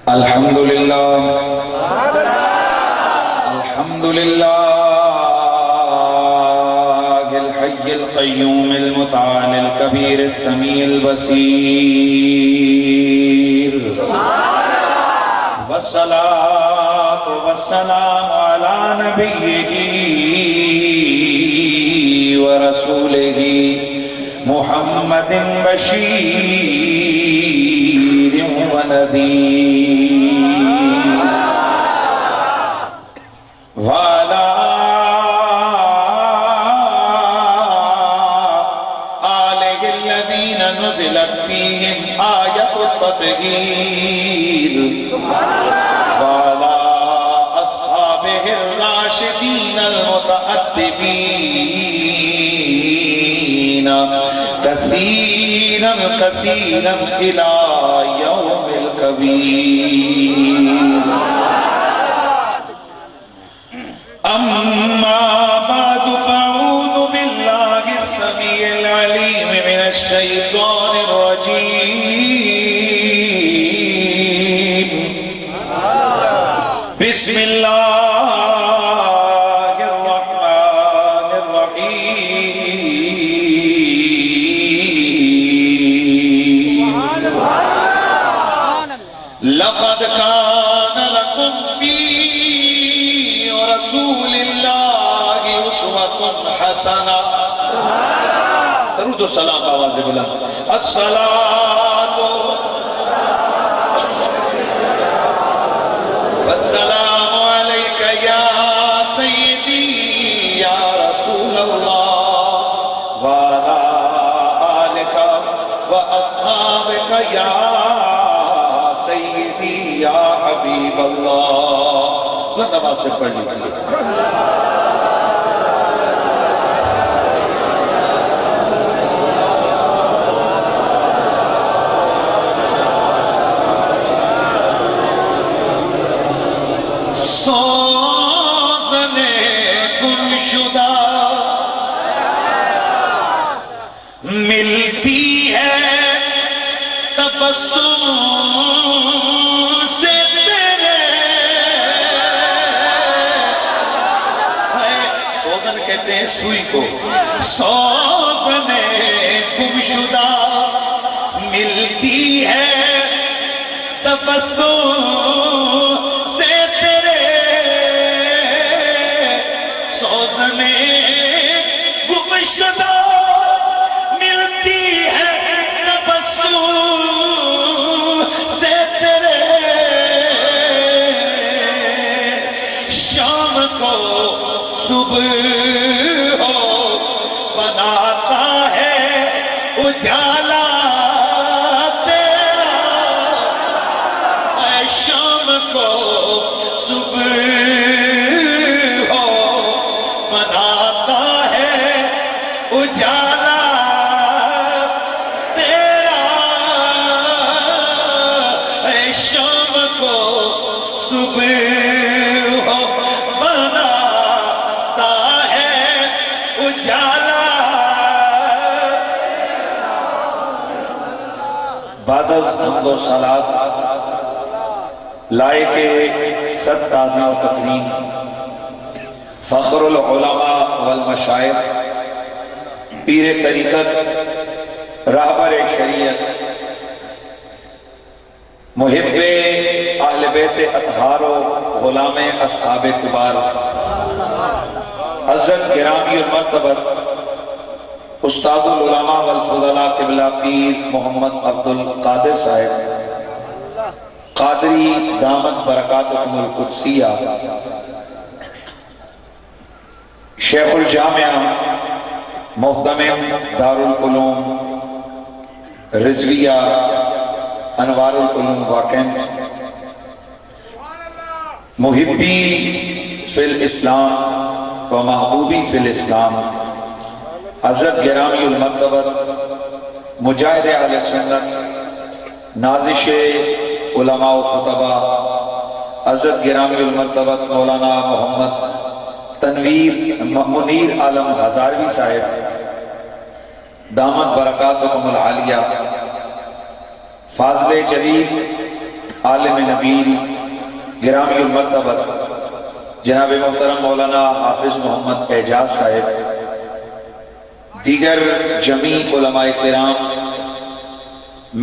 الحمد لله الحمد لله الحي القيوم المتعالي الكبير السميع البصير والصلاة والسلام على نبيه ورسوله محمد بشير ونذير وعلى آله الذين نزلت فيهم آية التطهير وعلى أصحابه الراشدين المتأدبين كثيرا كثيرا إلى يوم الكبير. أما بعد فأعوذ بالله السميع العليم من الشيطان الرجيم. بسم الله الرحمن الرحيم. لقد كان لكم في رسول الله أسوة حسنة. درود و سلام آواز بلند. الصلاة والسلام عليك يا سيدي يا رسول الله وعلى آلك وأصحابك يا سيدي يا حبيب الله. نماز سے پڑھ لیجیے. سوزنے گمشدہ ملتی ہے تبسم سے تیرے. سوزن کہتے ہیں سوئی کو. سوزنے گمشدہ ملتی ہے تبسم ہو بناتا ہے اجالا تیرا. اے شام کو صبح ہو بناتا ہے اجالا تیرا. اے شام کو صبح بعد از حمد و صلات لائق صد تعظیم و تکریم فخر العلماء والمشائخ پیر طریقت راہبر شریعت محب اہل بیت اطہار و غلام اصحاب کبار حضرت گرامی المرتبہ استاد العلماء والفضلاء قبلہ پیر محمد عبد القادر صاحب قادری دامت برکاتکم القدسیہ شیخ الجامعہ محتمم دارالعلوم رضویہ انوار العلوم واکنڈ محبی فی الاسلام و محبوبی فی الاسلام حضرت گرامی المرتبہ مجاہد اہل سنت نازش علماء و خطبہ حضرت گرامی المرتبہ مولانا محمد تنویر منیر عالم ہزاروی صاحب دامت برکاتکم العالیہ فاضل جلیل عالم نبیل گرامی المرتبہ جناب محترم مولانا حافظ محمد اعجاز صاحب، دیگر جمیع علماء کرام،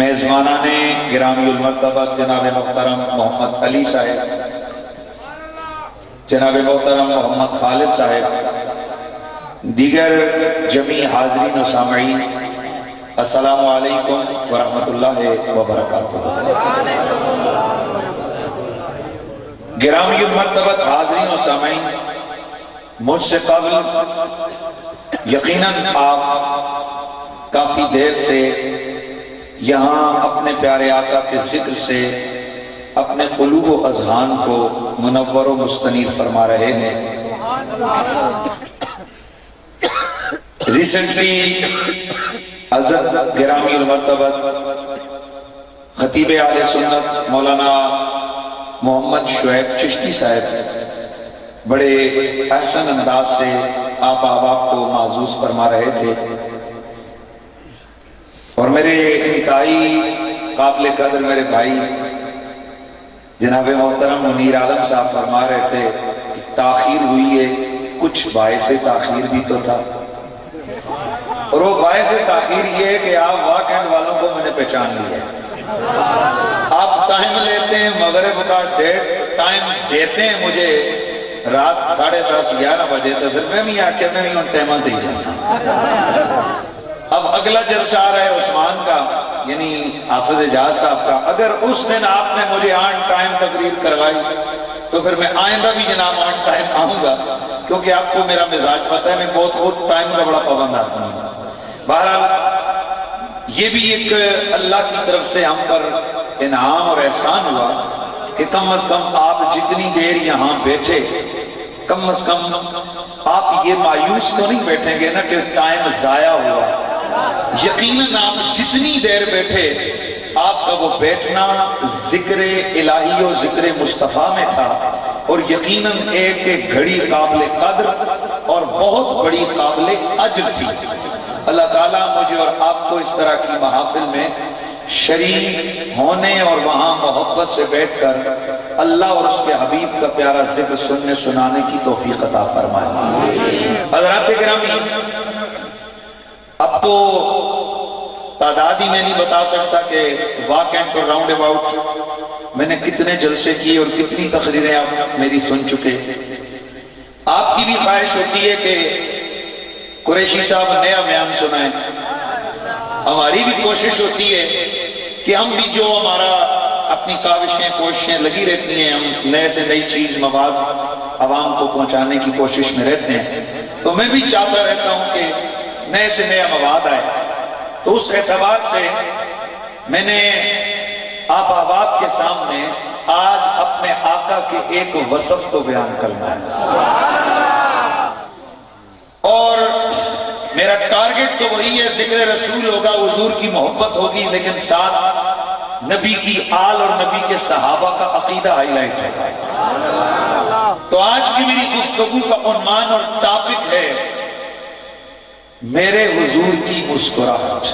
میزبانان گرامی المرتبہ جناب محترم محمد علی صاحب، جناب محترم محمد خالد صاحب، دیگر جمیع حاضرین و سامعین، السلام علیکم ورحمۃ اللہ وبرکاتہ۔ گرامی المرتبہ حاضرین و سامعین، مجھ سے قبل یقیناً آپ کافی دیر سے یہاں اپنے پیارے آقا کے ذکر سے اپنے قلوب و اذہان کو منور و مستنیر فرما رہے ہیں۔ ریسنٹلی حضرت گرامی المرتبہ خطیب اہل سنت مولانا محمد شعیب چشتی صاحب بڑے احسن انداز سے آپ احباب کو معزوز فرما رہے تھے، اور میرے انتہائی قابل قدر میرے بھائی جناب محترم منیر عالم صاحب فرما رہے تھے کہ تاخیر ہوئی ہے، کچھ باعث تاخیر بھی تو تھا، اور وہ باعث تاخیر یہ ہے کہ آپ واقعات والوں کو میں نے پہچان لیا ہے۔ آپ ٹائم لیتے ہیں، مغرب کا ٹائم دیتے ہیں مجھے رات 10:30 11 بجے، تو پھر میں بھی آکے میں بھی ان ٹائمہ دے جاتا۔ اب اگلا جلسہ آ رہا ہے عثمان کا، یعنی حافظ اعجاز صاحب کا، اگر اس دن آپ نے مجھے آن ٹائم تقریر کروائی تو پھر میں آئندہ بھی جناب آن ٹائم آؤں گا، کیونکہ آپ کو میرا مزاج پتہ ہے، میں بہت ٹائم کا بڑا پابند آدمی ہوں۔ بہرحال یہ بھی ایک اللہ کی طرف سے ہم پر انعام اور احسان ہوا کہ کم از کم آپ جتنی دیر یہاں بیٹھے، کم از کم آپ یہ مایوس تو نہیں بیٹھیں گے نا کہ ٹائم ضائع ہوا۔ یقیناً آپ جتنی دیر بیٹھے، آپ کا وہ بیٹھنا ذکر الہی و ذکر مصطفیٰ میں تھا، اور یقیناً ایک گھڑی قابل قدر اور بہت بڑی قابل اجر تھی۔ اللہ تعالیٰ مجھے اور آپ کو اس طرح کی محافل میں شریک ہونے اور وہاں محبت سے بیٹھ کر اللہ اور اس کے حبیب کا پیارا ذکر سننے سنانے کی توفیق عطا فرمائے۔ حضرات گرامی، اب تو تعداد ہی میں نہیں بتا سکتا کہ واقعاً تو راؤنڈ اباؤٹ میں نے کتنے جلسے کیے اور کتنی تقریریں آپ میری سن چکے۔ آپ کی بھی خواہش ہوتی ہے کہ قریشی صاحب نیا بیان سنائیں، ہماری بھی کوشش ہوتی ہے کہ ہم بھی جو ہمارا اپنی کاوشیں کوششیں لگی رہتی ہیں، ہم نئے سے نئی چیز مواد عوام کو پہنچانے کی کوشش میں رہتے ہیں، تو میں بھی چاہتا رہتا ہوں کہ نئے سے نیا مواد آئے۔ تو اس اعتبار سے میں نے آپ احباب کے سامنے آج اپنے آقا کے ایک وصف کو بیان کرنا ہے، اور میرا ٹارگٹ تو وہی ہے، ذکر رسول ہوگا، حضور کی محبت ہوگی، لیکن ساتھ نبی کی آل اور نبی کے صحابہ کا عقیدہ ہائی لائٹ ہے۔ تو آج کی میری گفتگو کا عنوان اور ٹاپک ہے میرے حضور کی مسکراہٹ،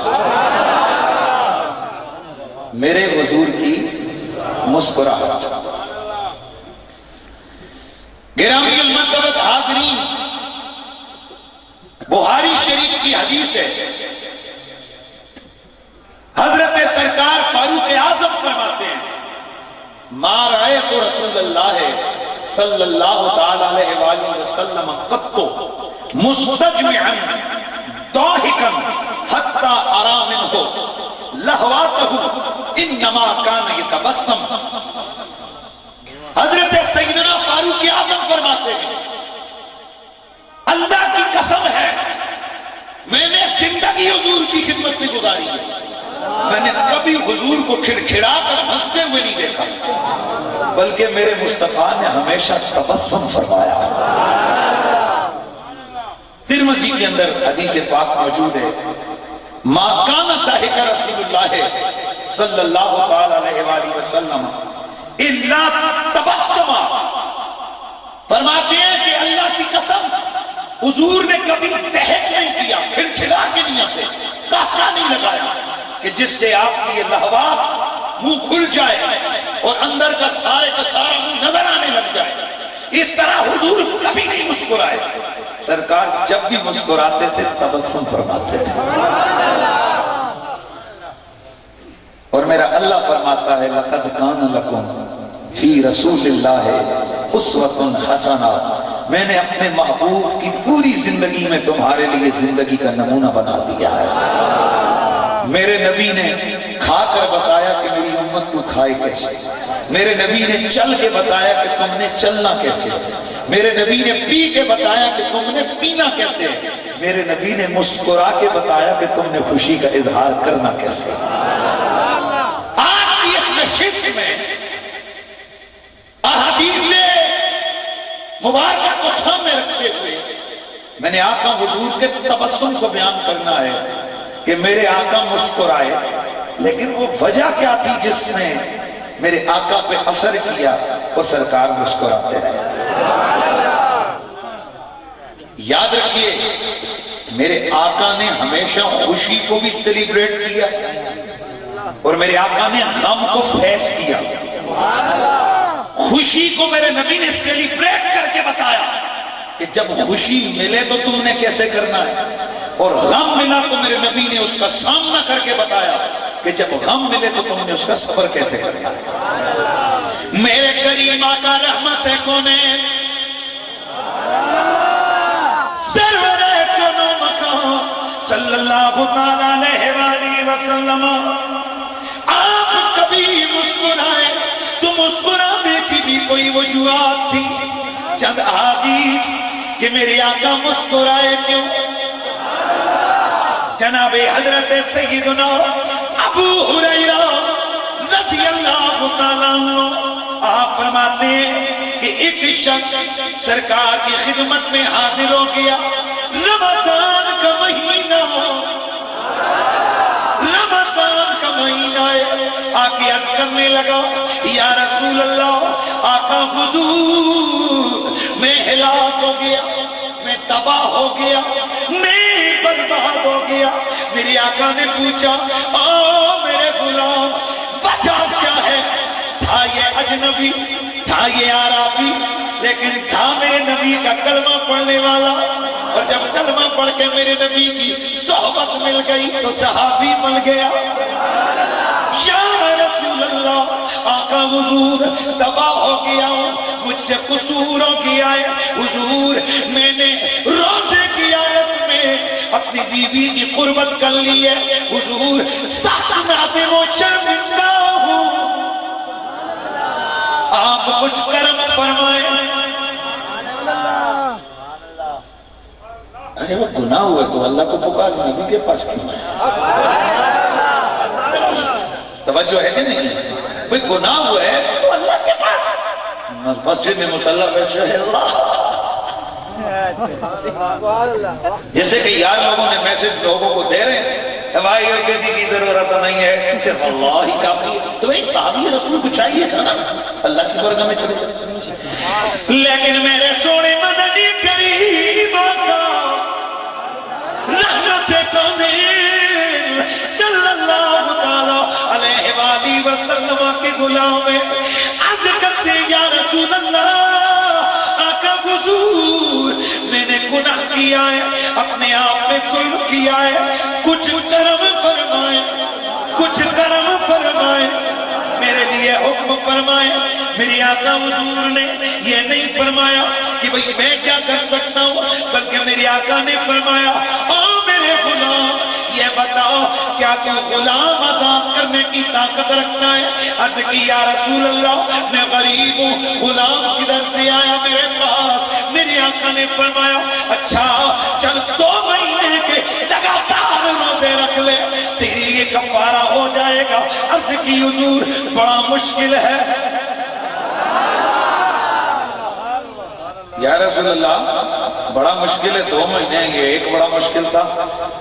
میرے حضور کی مسکراہٹ۔ گرامی المرتبہ حاضرین، بخاری شریف کی حدیث ہے، حضرت سرکار فاروق اعظم فرماتے ہیں، ما رأیت رسول اللہ صلی اللہ تعالی علیہ وآلہ وسلم قط مستجمعا ضاحکا حتی ارى منہ لہواتہ انما کان یتبسم۔ حضرت سیدنا فاروق اعظم فرماتے ہیں، اللہ کی قسم ہے میں نے زندگی حضور کی خدمت میں گزاری ہے، میں نے کبھی حضور کو کھڑکھڑا کر ہنستے ہوئے نہیں دیکھا، بلکہ میرے مصطفیٰ نے ہمیشہ تبسم فرمایا۔ ترمذی کے اندر حدیث پاک موجود ہے، ما کان ضاحک رسول اللہ صلی اللہ علیہ وآلہ وسلم الا تبسم۔ فرماتے ہیں کہ اللہ کی قسم حضور نے کبھی تہک نہیں کیا، کھڑکھڑا کے نہیں ہنسے، کہا نہیں لگایا کہ جس سے آپ کی یہ لہوات منہ کھل جائے اور اندر کا سارا منہ نظر آنے لگ جائے. اس طرح حضور کبھی نہیں مسکرائے. سرکار جب بھی مسکراتے تھے تبسم فرماتے تھے. اور میرا اللہ فرماتا ہے لقد کان لکم فی رسول اللہ اسوۃ حسنہ. میں نے اپنے محبوب کی پوری زندگی میں تمہارے لیے زندگی کا نمونہ بنا دیا ہے. میرے نبی نے کھا کر بتایا کہ میری امت کو کھائے کیسے. میرے نبی نے چل کے بتایا کہ تم نے چلنا کیسے. میرے نبی نے پی کے بتایا کہ تم نے پینا کیسے. میرے نبی نے مسکرا کے بتایا کہ تم نے خوشی کا اظہار کرنا کیسے. آج کی اس نشست میں احادیث مبارکہ کو سامنے رکھتے ہوئے میں نے آقا حضور کے تبسم کو بیان کرنا ہے کہ میرے آقا مسکرائے. لیکن وہ وجہ کیا تھی جس نے میرے آقا پہ اثر کیا اور سرکار مسکراتے رہے. یاد رکھیے میرے آقا نے ہمیشہ خوشی کو بھی سیلیبریٹ کیا اور میرے آقا نے غم کو فیض کیا. خوشی کو میرے نبی نے سیلیبریٹ کر کے بتایا کہ جب خوشی ملے تو تم نے کیسے کرنا ہے, اور غم ملا تو میرے نبی نے اس کا سامنا کر کے بتایا کہ جب غم ملے تو تم نے اس کا صبر کیسے کرنا ہے. میرے کریم آقا رحمت کونین سرور کنو مکان صلی اللہ علیہ وآلہ وسلم آپ کبھی مسکرائے تو مسکرانے کی بھی کوئی وجوہات تھی. جب حدیث کہ میرے آقا مسکرائے کیوں. جناب حضرت سیدنا ابو ہریرہ رضی اللہ تعالیٰ عنہ آپ فرماتے ہیں کہ ایک شخص سرکار کی خدمت میں حاضر ہو گیا. رمضان کا مہینہ آقا عرض کرنے لگا یا رسول اللہ آقا حضور میں ہلاک ہو گیا, میں تباہ ہو گیا, میں برباد ہو گیا. میرے آقا نے پوچھا میرے غلام وجہ کیا ہے. تھا یہ اجنبی, تھا یہ عربی, لیکن تھا میرے نبی کا کلمہ پڑھنے والا, اور جب کلمہ پڑھ کے میرے نبی کی صحبت مل گئی تو صحابی بن گیا. یا رسول اللہ آقا حضور تباہ ہو گیا ہوں, مجھ سے قصور ہو گیا ہے حضور. میں نے روزے کی آیت میں اپنی بیوی کی قربت کر لی ہے حضور. ساتھ میں وہ شرمندہ ہوں, آپ کچھ کرم فرمائیں. ارے وہ گناہ ہوئے تو اللہ کو پکار نبی کے پاس کیوں ہے. توجہ ہے کہ نہیں. کوئی گناہ ہوا ہے تو اللہ کے پاس. مسجد میں مصلی پہ شہ اللہ. جیسے کہ یار لوگوں نے میسج لوگوں کو دے رہے ہیں بھائی کسی کی ضرورت نہیں ہے, صرف اللہ ہی کافی ہے. تو بھائی صحابی رسول کو چاہیے تھا نا اللہ کی برگاہ میں چلے جائے. لیکن میرے سونے مدنی کریم آقا رحمت کامل صلی اللہ تعالی علیہ وآلہ وسلم کے غلام عرض کرتے یا رسول اللہ آقا حضور میں نے گناہ کیا ہے, اپنے آپ میں ظلم کیا ہے, کچھ کرم فرمائے, کچھ کرم فرمائے, میرے لیے حکم فرمائے. میری آقا حضور نے یہ نہیں فرمایا کہ بھئی میں کیا کر سکتا ہوں, بلکہ میری آقا نے فرمایا میرے غلام یہ بتاؤ کیا تو غلام آزاد کرنے کی طاقت رکھتا ہے. عرض کی یا رسول اللہ میں غریب ہوں, غلام کدھر سے آیا میرے پاس. میری آقا نے فرمایا اچھا چل 2 مہینے کے لگاتار روزے رکھ لے, تیری یہ کفارہ ہو جائے گا. عرض کی حضور بڑا مشکل ہے. یا رسول اللہ بڑا مشکل ہے 2 مہینے, یہ ایک بڑا مشکل تھا,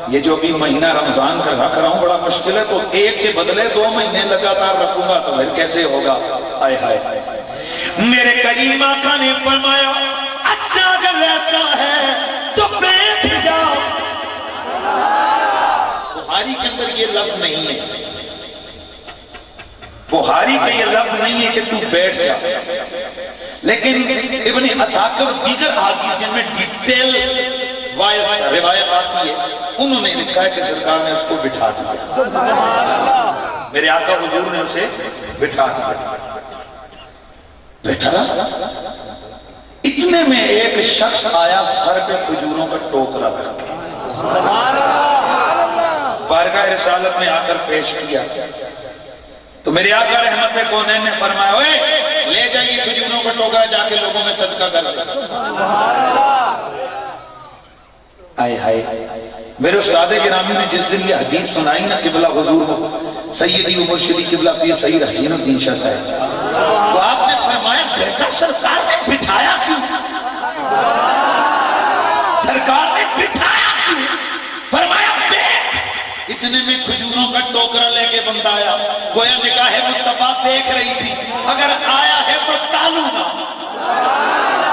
یہ جو ابھی مہینہ رمضان کا رکھ رہا ہوں بڑا مشکل ہے, تو ایک کے بدلے 2 مہینے لگاتار رکھوں گا تو پھر کیسے ہوگا. آئے ہائے. میرے کریم آقا نے فرمایا اچھا اگر ایسا ہے تو بیٹھ جاؤ. بخاری کے اندر یہ لفظ نہیں ہے, بخاری کا یہ لفظ نہیں ہے کہ تو بیٹھ جا، لیکن ابن عساکر دیگر احادیث میں ڈیٹیل روایت آتی ہے، انہوں نے لکھا ہے کہ سرکار نے اس کو بٹھا دیا، میرے آقا حضور نے اسے بٹھا دیا، بیٹھا اتنے میں ایک شخص آیا سر پہ کھجوروں کا ٹوکرا رکھ کے، بارگاہ رسالت میں آ کر پیش کیا تو میرے آقا رحمت کونین نے فرمایا اوے لے جائیے کھجوروں کا ٹوکرا، جا کے لوگوں میں صدقہ کر دیں۔ آئے ہائے میرے استاد گرامی نے جس دن یہ حدیث سنائی نا قبلہ حضور کو سیدی و مرشدی قبلہ پیر سید حسین الدین شاہ صاحب، تو آپ نے فرمایا بیٹا سرکار نے بٹھایا کیوں؟ سرکار نے بٹھایا کیوں؟ فرمایا دیکھ، اتنے میں کھجوروں کا ٹوکرا لے کے بندہ آیا، گویا نگاہ مصطفیٰ دیکھ رہی تھی، اگر آیا ہے تو ٹالوں گا،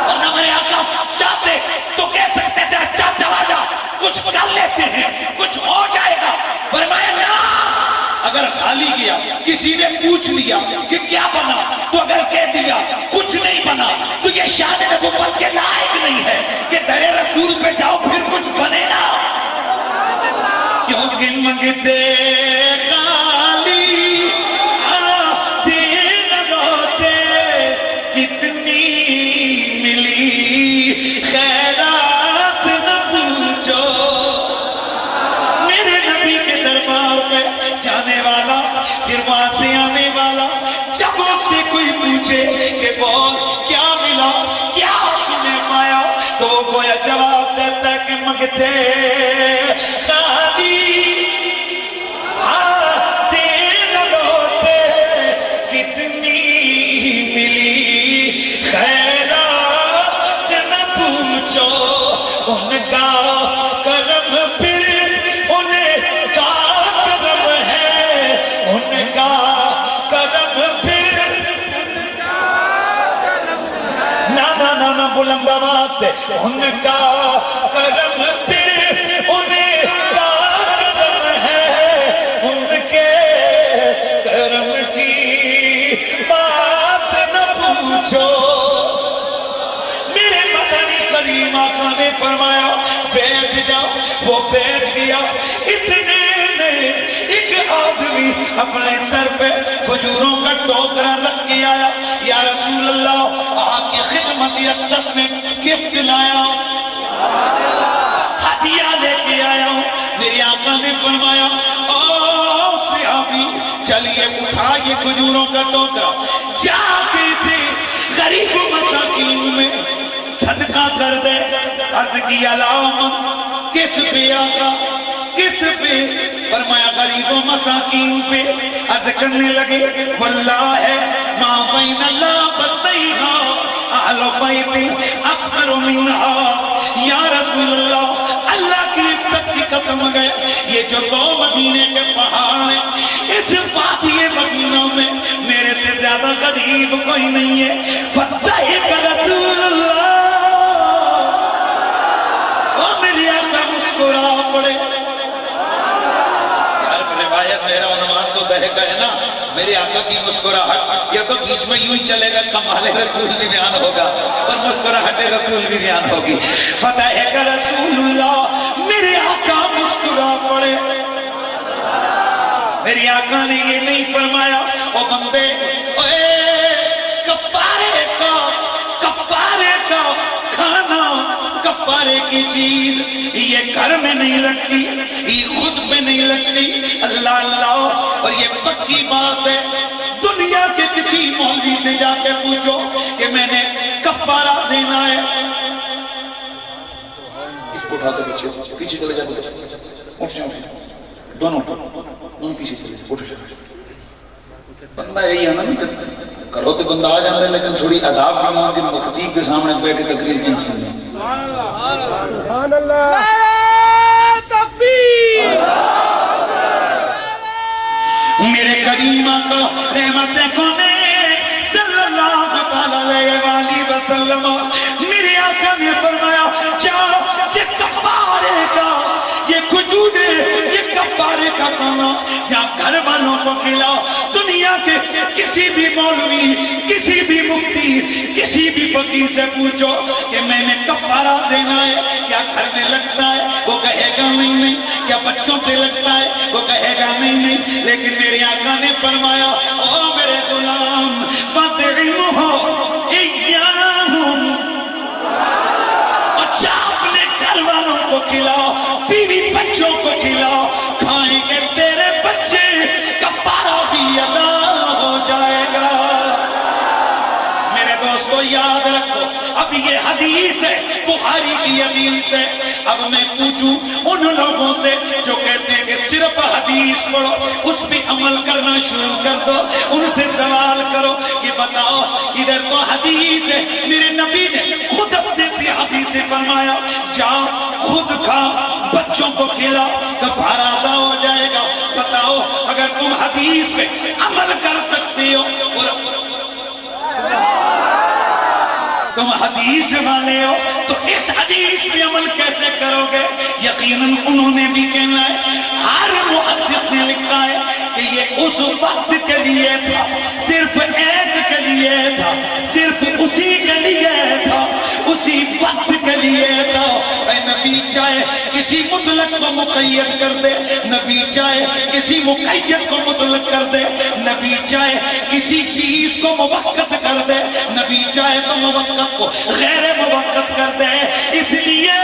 ورنہ میرے آقا چاہتے تو کہہ سکتے تھے اچھا چلا جا، کچھ کر لیتے ہیں، کچھ ہو جائے گا، فرمایا نا، اگر خالی گیا کسی نے پوچھ لیا کہ کیا بنا تو اگر کہہ دیا کچھ نہیں بنا تو یہ شان نبوت کے لائق نہیں ہے کہ در رسول پہ جاؤ پھر کچھ بنے نا، کیونکہ منگتے خالی آتے لگوتے کتنی ملی خیرات نہ پوچھو، میرے نبی کے دربار پہ جانے والا پھر وہاں سے آنے والا جب اس سے کوئی پوچھے کہ بول کیا ملا کیا سنے پایا تو وہ گویا جواب دیتا ہے کہ منگتے خالی آتے لگوتے کتنی ملی خیرات نہ پوچھو، ان کا کرم پھر انہیں کا کرم ہے، ان کا کرم پھر نہ بلند آواز سے، ان کا کرم پھر انہیں کا کرم ہے، ان کے کرم کی بات نہ پوچھو، میرے مدنی کریم آقا نے فرمایا بیٹھ جاؤ، وہ بیٹھ گیا، اتنے میں ایک آدمی اپنے سر پہ کھجوروں کا ٹوکرا رکھ کے آیا، یا رسول اللہ آپ کی خدمت اقدس میں گفٹ لایا، ہدیہ لے کے آیا ہوں، میرے آقا نے فرمایا او صحابی چلیے اٹھا یہ کھجوروں کا ٹوکرا، جا کے تھے غریب و مساکین میں صدقہ کر دے، عرض کی علامت کس پہ آقا کس پہ؟ فرمایا غریب و مساکین پہ، عرض کرنے لگے واللہ ہے ما بین اللہ بطیہا اہل بیت اکبر منہا، یا رسول اللہ اللہ کی عزت کی قسم گئے، یہ جو دو مدینے کے پہاڑ ہیں اس وادی مدینہ میں میرے سے زیادہ غریب کوئی نہیں ہے، فتح رسول اللہ، اور میری آقا مسکرا پڑے، روایت میرا عنوان تو بہکا ہے نا، میرے آقا کی مسکراہٹ، یہ تو بیچ میں یوں ہی چلے گا کمال رسول بھی بیان ہوگا اور مسکراہٹ رسول بھی بیان ہوگی، فتح کا رسول اللہ، میرے آقا مسکرا پڑے، میرے آقا نے یہ نہیں فرمایا او بندے کفارے کا کھانا کفارے کی چیز یہ گھر میں نہیں لگتی، یہ خود میں نہیں لگتی، اللہ اللہ، اور یہ پکی بات ہے، دنیا کے کسی مولوی سے جا کے پوچھو کہ میں نے کفارہ دینا ہے، اس کو اٹھا دو پیچھے چلے جاؤ، اٹھ جاؤ دونوں پیچھے چلے جاؤ، اٹھ جاؤ، بندہ یہی ہے نا، کرو تو بندہ آ جاتا ہے لیکن تھوڑی اداب کی ممکن مخطیب کے سامنے بیٹھ کے تقریر نہیں سنیں۔ سبحان اللہ، تکبیر، میرے کریم آقا رحمت کونے صلی اللہ علیہ وسلم، میرے آقا نے فرمایا جاؤ یہ کفارے کا، یہ کھجورے، یہ کفارے کا کھانا یا گھر والوں کو کھلاؤ، دنیا دنیا کے کسی بھی مولوی، کسی بھی مفتی، کسی بھی فقیر سے پوچھو کہ میں نے کفارہ دینا ہے، کیا گھر میں لگتا ہے؟ وہ کہے گا نہیں نہیں۔ کیا بچوں پہ لگتا ہے؟ وہ کہے گا نہیں نہیں۔ لیکن میرے آقا نے فرمایا او میرے غلام فَطِعِمْهُمْ إِيَّاهُمْ، اچھا اپنے گھر والوں کو کھلاؤ، بیوی بچوں کو کھلاؤ، کھائیں گے تیرے بچے، کفارہ بھی ادا ہو جائے گا۔ میرے دوستو یاد رکھو، اب یہ حدیث ہے، بخاری کی حدیث ہے۔ اب میں پوچھوں ان لوگوں سے جو کہتے ہیں کہ صرف حدیث پڑھو، اس پہ عمل کرنا شروع کر دو، ان سے سوال کرو کہ بتاؤ ادھر تو حدیث ہے، میرے نبی نے خود اپنے سے حدیث سے فرمایا جاؤ خود کھا، بچوں کو کھلاؤ، کفارہ ادا ہو جائے گا۔ بتاؤ اگر تم حدیث پہ عمل کر سکتے ہو اور تم حدیث والے ہو تو اس حدیث پہ عمل کیسے کرو گے؟ یقیناً انہوں نے بھی کہنا ہے، ہر محدث نے لکھا ہے کہ یہ اس وقت کے لیے تھا، صرف ایک کے لیے تھا، صرف اسی کے لیے تھا، اسی وقت کے لیے تھا۔ اے نبی چاہے کسی مطلق کو مقید کر دے، نبی چاہے کسی مقید کو مطلق کر دے، نبی چاہے کسی چیز کو موقت کر دے، نبی چاہے تو موقت کو غیر موقت کر دے، اس لیے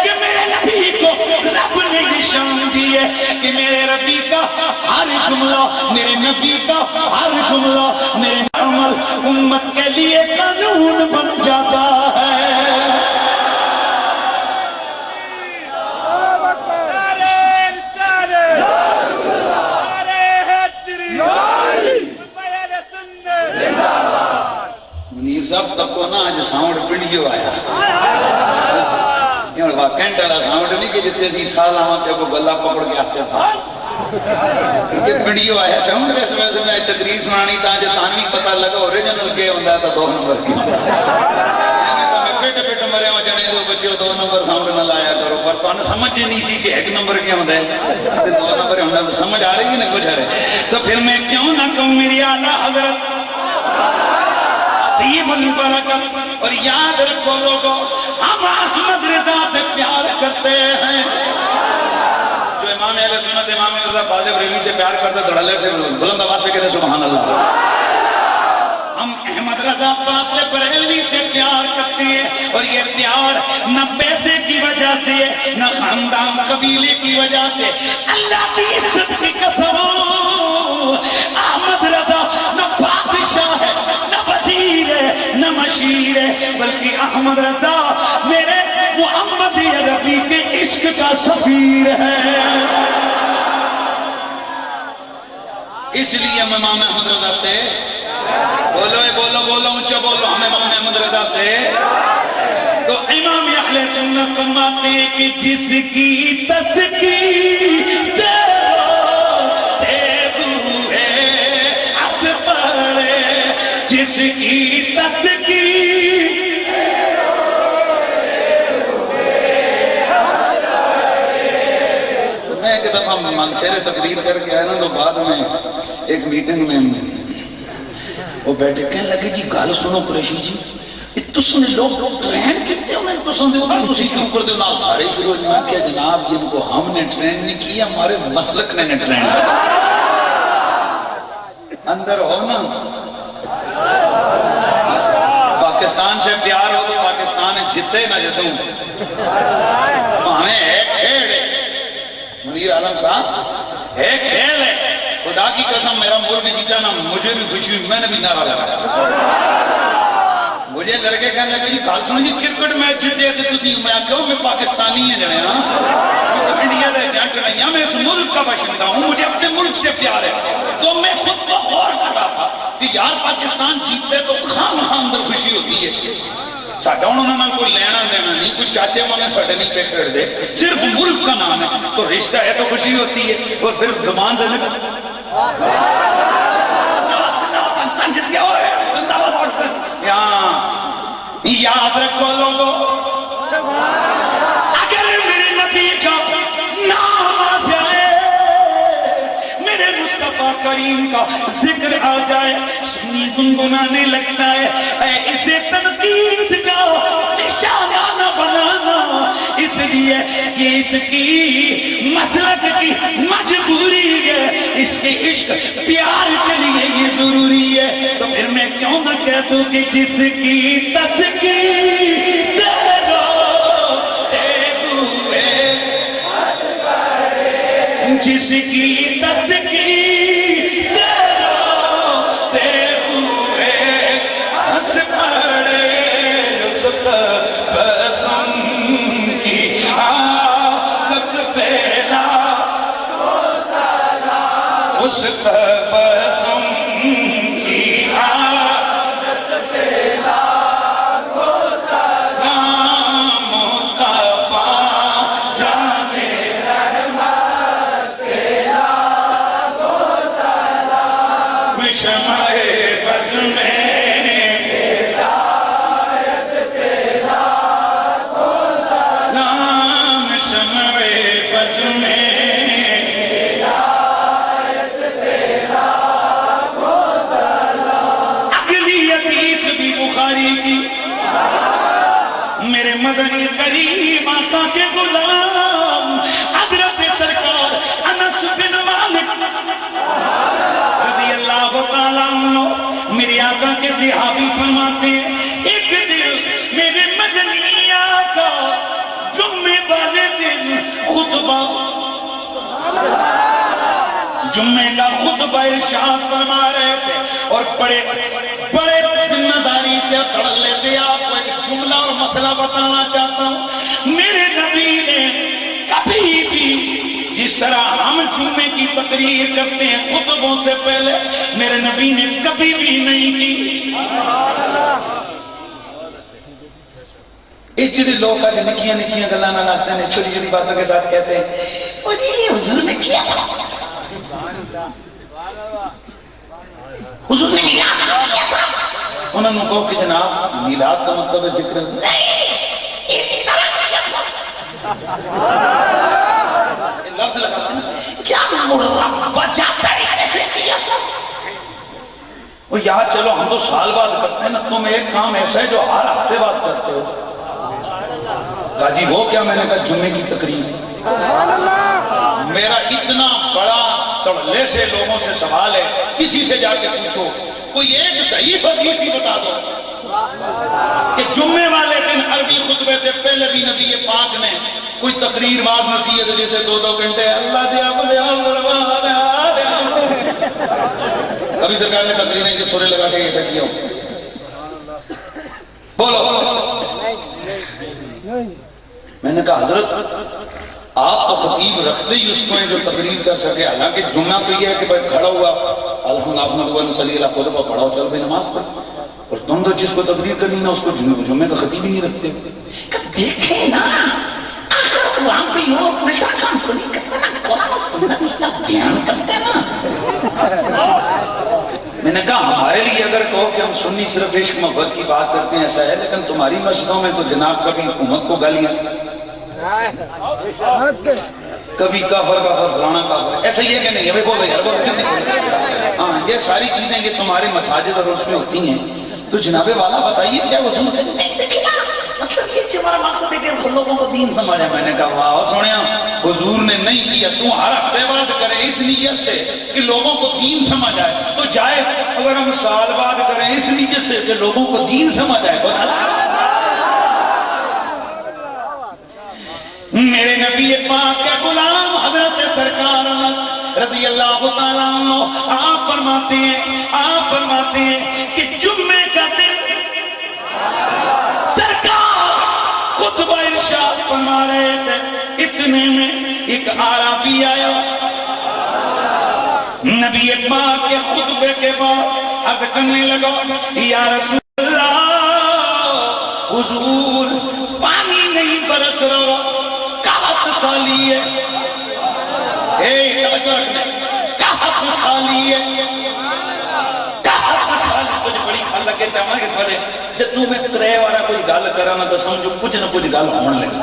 کہ میرے نبی کو رب نے یہ شان دی ہے کہ میرے ربی کا ہر جملہ، میرے نبی کا ہر جملہ، میرے عمل امت کے لیے قانون بن جاتا ہے۔ سب تک کو نا آج ساؤنڈ پنڈیو آیا کینٹ والا ساؤنڈ نہیں کہ جتنے دی سال آتے کو گلا پکڑ کے آتے پنڈیو آیا ساؤنڈ اس وجہ سے میں تقریر سنانی تھا جو تانی پتہ لگا اوریجنل کے ہوتا تو 2 نمبر کی پیٹ پیٹ مرے ہو جانے دو بچے 2 نمبر ساؤنڈ نہ لایا کرو، پر تو سمجھ نہیں تھی کہ 1 نمبر کیا ہوتا ہے، 2 نمبر ہوتا ہے، سمجھ آ رہی ہے نا کچھ آ رہے۔ تو پھر میں کیوں نہ کہوں میری اعلیٰ حضرت یہ بنی برکت، اور یاد رکھو لوگوں ہم احمد رضا سے پیار کرتے ہیں۔ جو امام اہل سنت امام رضا بازِ بریلوی سے پیار کرتے دھڑلے سے بلند آواز سے کہتے سبحان اللہ۔ ہم احمد رضا بازِ بریلوی سے پیار کرتے ہیں، اور یہ پیار نہ پیسے کی وجہ سے نہ خاندان قبیلے کی وجہ سے، اللہ کی عزت کی قسم احمد رضا نہ بادشاہ ہے نہ وزیر ہے نہ مشیر ہے، بلکہ احمد رضا میرے محمد عربی کے عشق کا سفیر ہے۔ اس لیے ہم امام احمد رضا سے بولو بولو بولو اونچا بولو، ہم امام احمد رضا سے۔ تو امام اہل سنت فرماتے ہیں کہ جس کی تذکیر جس کی تذکیر میں ایک دفعہ منشیر تقریر کر کے آیا نا تو بعد میں ایک میٹنگ میں وہ بیٹھے کہنے لگے جی گل سنو قریشی جی، تس نے لوگ ٹرین کیتے ہو میں پسند ہو تھی کیوں کرتے ہو؟ سارے فروج میں کیا جناب جن کو ہم نے ٹرین نہیں کیا ہمارے مسلک نے ٹرین اندر ہو نا۔ پاکستان سے پیار ہو تو پاکستان جتے نہ جتوں، ہمیں ہے کھیل ہے منیر عالم صاحب، ہے کھیل ہے، خدا کی قسم میرا ملک جیتا نا مجھے بھی خوشی ہوئی، میں نے بھی نعرہ لگایا۔ مجھے لڑکے کہنے لگے جی گل سنو جی کرکٹ میچ جیتے تھے تھی، میں کہوں میں پاکستانی ہے جڑے نا، انڈیا کا ایجنٹ نہیں ہوں، میں اس ملک کا باشندہ ہوں، مجھے اپنے ملک سے پیار ہے۔ تو میں خود کو غور کر رہا تھا کہ یار پاکستان جیتتے تو خام اندر خوشی ہوتی ہے، ساڈا انہوں نے کوئی لینا دینا نہیں، کوئی چاچے مانے ساڈے نہیں پہ کر دے، صرف ملک کا نام ہے تو رشتہ ہے تو خوشی ہوتی ہے، اور پھر زبان سے یاد رکھو لوگوں اگر میرے نبی کا نام آ جائے میرے مصطفیٰ کریم کا ذکر آ جائے سنی گنگنانے لگتا ہے. اے اسے تنقید کا نشانہ نہ بنانا, اس لیے یہ اس کی مسلک کی مجبوری ہے, اس کے عشق پیار کے لیے یہ ضروری ہے. تو پھر میں کیوں نہ کہہ دوں کہ جس کی تذکیر جس کی تذکیر تے ہوئے ہنس پڑے اس قسم کی عادت پیدا اس قسم کی عادت پیدا مدنی کریم آقا کے غلام حضرت سرکار انس بن مالک رضی اللہ تعالیٰ عنہ میرے آقا کے صحابی فرماتے ہیں ایک دن میرے مدنی آقا جمعے والے دن خطبہ جمعے کا خطبہ ارشاد فرما رہے تھے اور بڑے بڑے ذمہ داری سے پڑھ لیتے. آپ کو ایک جملہ اور مسئلہ بتانا چاہتا ہوں. میرے نبی نے کبھی بھی جس طرح ہم جمعے کی تقریر کرتے ہیں خطبوں سے پہلے, میرے نبی نے کبھی بھی نہیں کی. ایک چیز لوگ کا نکیاں نکیاں گلاں نہ ناچتے ہیں, چھوٹی چھوٹی باتوں کے ساتھ کہتے ہیں اور یہ حضور نے کیا حضور نے میلاد کیا تھا. انہوں نے کہو کہ جناب میلاد کا مطلب ہے ذکر نہیں, لفظ لگا کیا وہ یاد. چلو ہم تو سال بعد کرتے ہیں نا, تم ایک کام ایسا ہے جو ہر ہفتے بعد کرتے ہو. حاجی وہ کیا, میں نے کہا جمعے کی تقریر. میرا اتنا بڑا تڑلے سے لوگوں سے سوال ہے, کسی سے جا کے پوچھو کوئی ایک ضعیف حدیث ہی بتا دو کہ جمعے والے دن عربی خطبے سے پہلے بھی نبی پاک نے کوئی تقریر بعد نصیحت جیسے 2 گھنٹے اللہ دیا کبھی سرکار نے تقریریں کے سورے لگا کے ایسا کیا ہو. بولو. میں نے کہا حضرت آپ تو خطیب رکھتے ہی اس کو جو تقریر کر سکے, حالانکہ جمعہ تو یہ ہے کہ بھائی کھڑا ہوا الحمد صلی اللہ خطبہ پڑھاؤ چل بھائی نماز پڑھ, اور تم تو جس کو تقریر کرنی نا اس کو جمعے کا خطیب ہی نہیں رکھتے. دیکھیں نا بیان کرتے نا. میں نے کہا ہمارے لیے اگر کہو کہ ہم سنی صرف عشق محبت کی بات کرتے ہیں ایسا ہے, لیکن تمہاری مسجدوں میں تو جناب کبھی حکومت کو گالیاں, کبھی کافر فلانا کافر, ایسا یہ کہ نہیں ہے بولے یار. ہاں یہ ساری چیزیں یہ تمہارے مساجد اور اس میں ہوتی ہیں. تو جناب والا بتائیے کیا وہ مطلب یہ تمہارا مقصد ہے کہ لوگوں کو دین سمجھا. میں نے کہا واہ سوڑیا, حضور نے نہیں کیا, تو ہر ہفتے بعد کرے اس نیت سے کہ لوگوں کو دین سمجھ آئے تو جائے, اگر ہم سال بعد کریں اس نیت سے کہ لوگوں کو دین سمجھ آئے. میرے نبی پاک کے غلام حضرت سرکار رضی اللہ تعالیٰ عنہ آپ فرماتے ہیں کہ جمعے کا دن سرکار خطبہ ارشاد فرما رہے تھے. اتنے میں ایک اعرابی آیا, نبی پاک کے خطبے کے بعد عرض کرنے لگا یا رسول اللہ, حضور پانی نہیں برس رہا, خالی ہے, خالی ہے, کچھ بڑی کھل لگے چاہاں اس بارے جدو میں ترے وارا کوئی گل کرا نا تو سمجھو کچھ نہ کچھ گل ہونے لگی.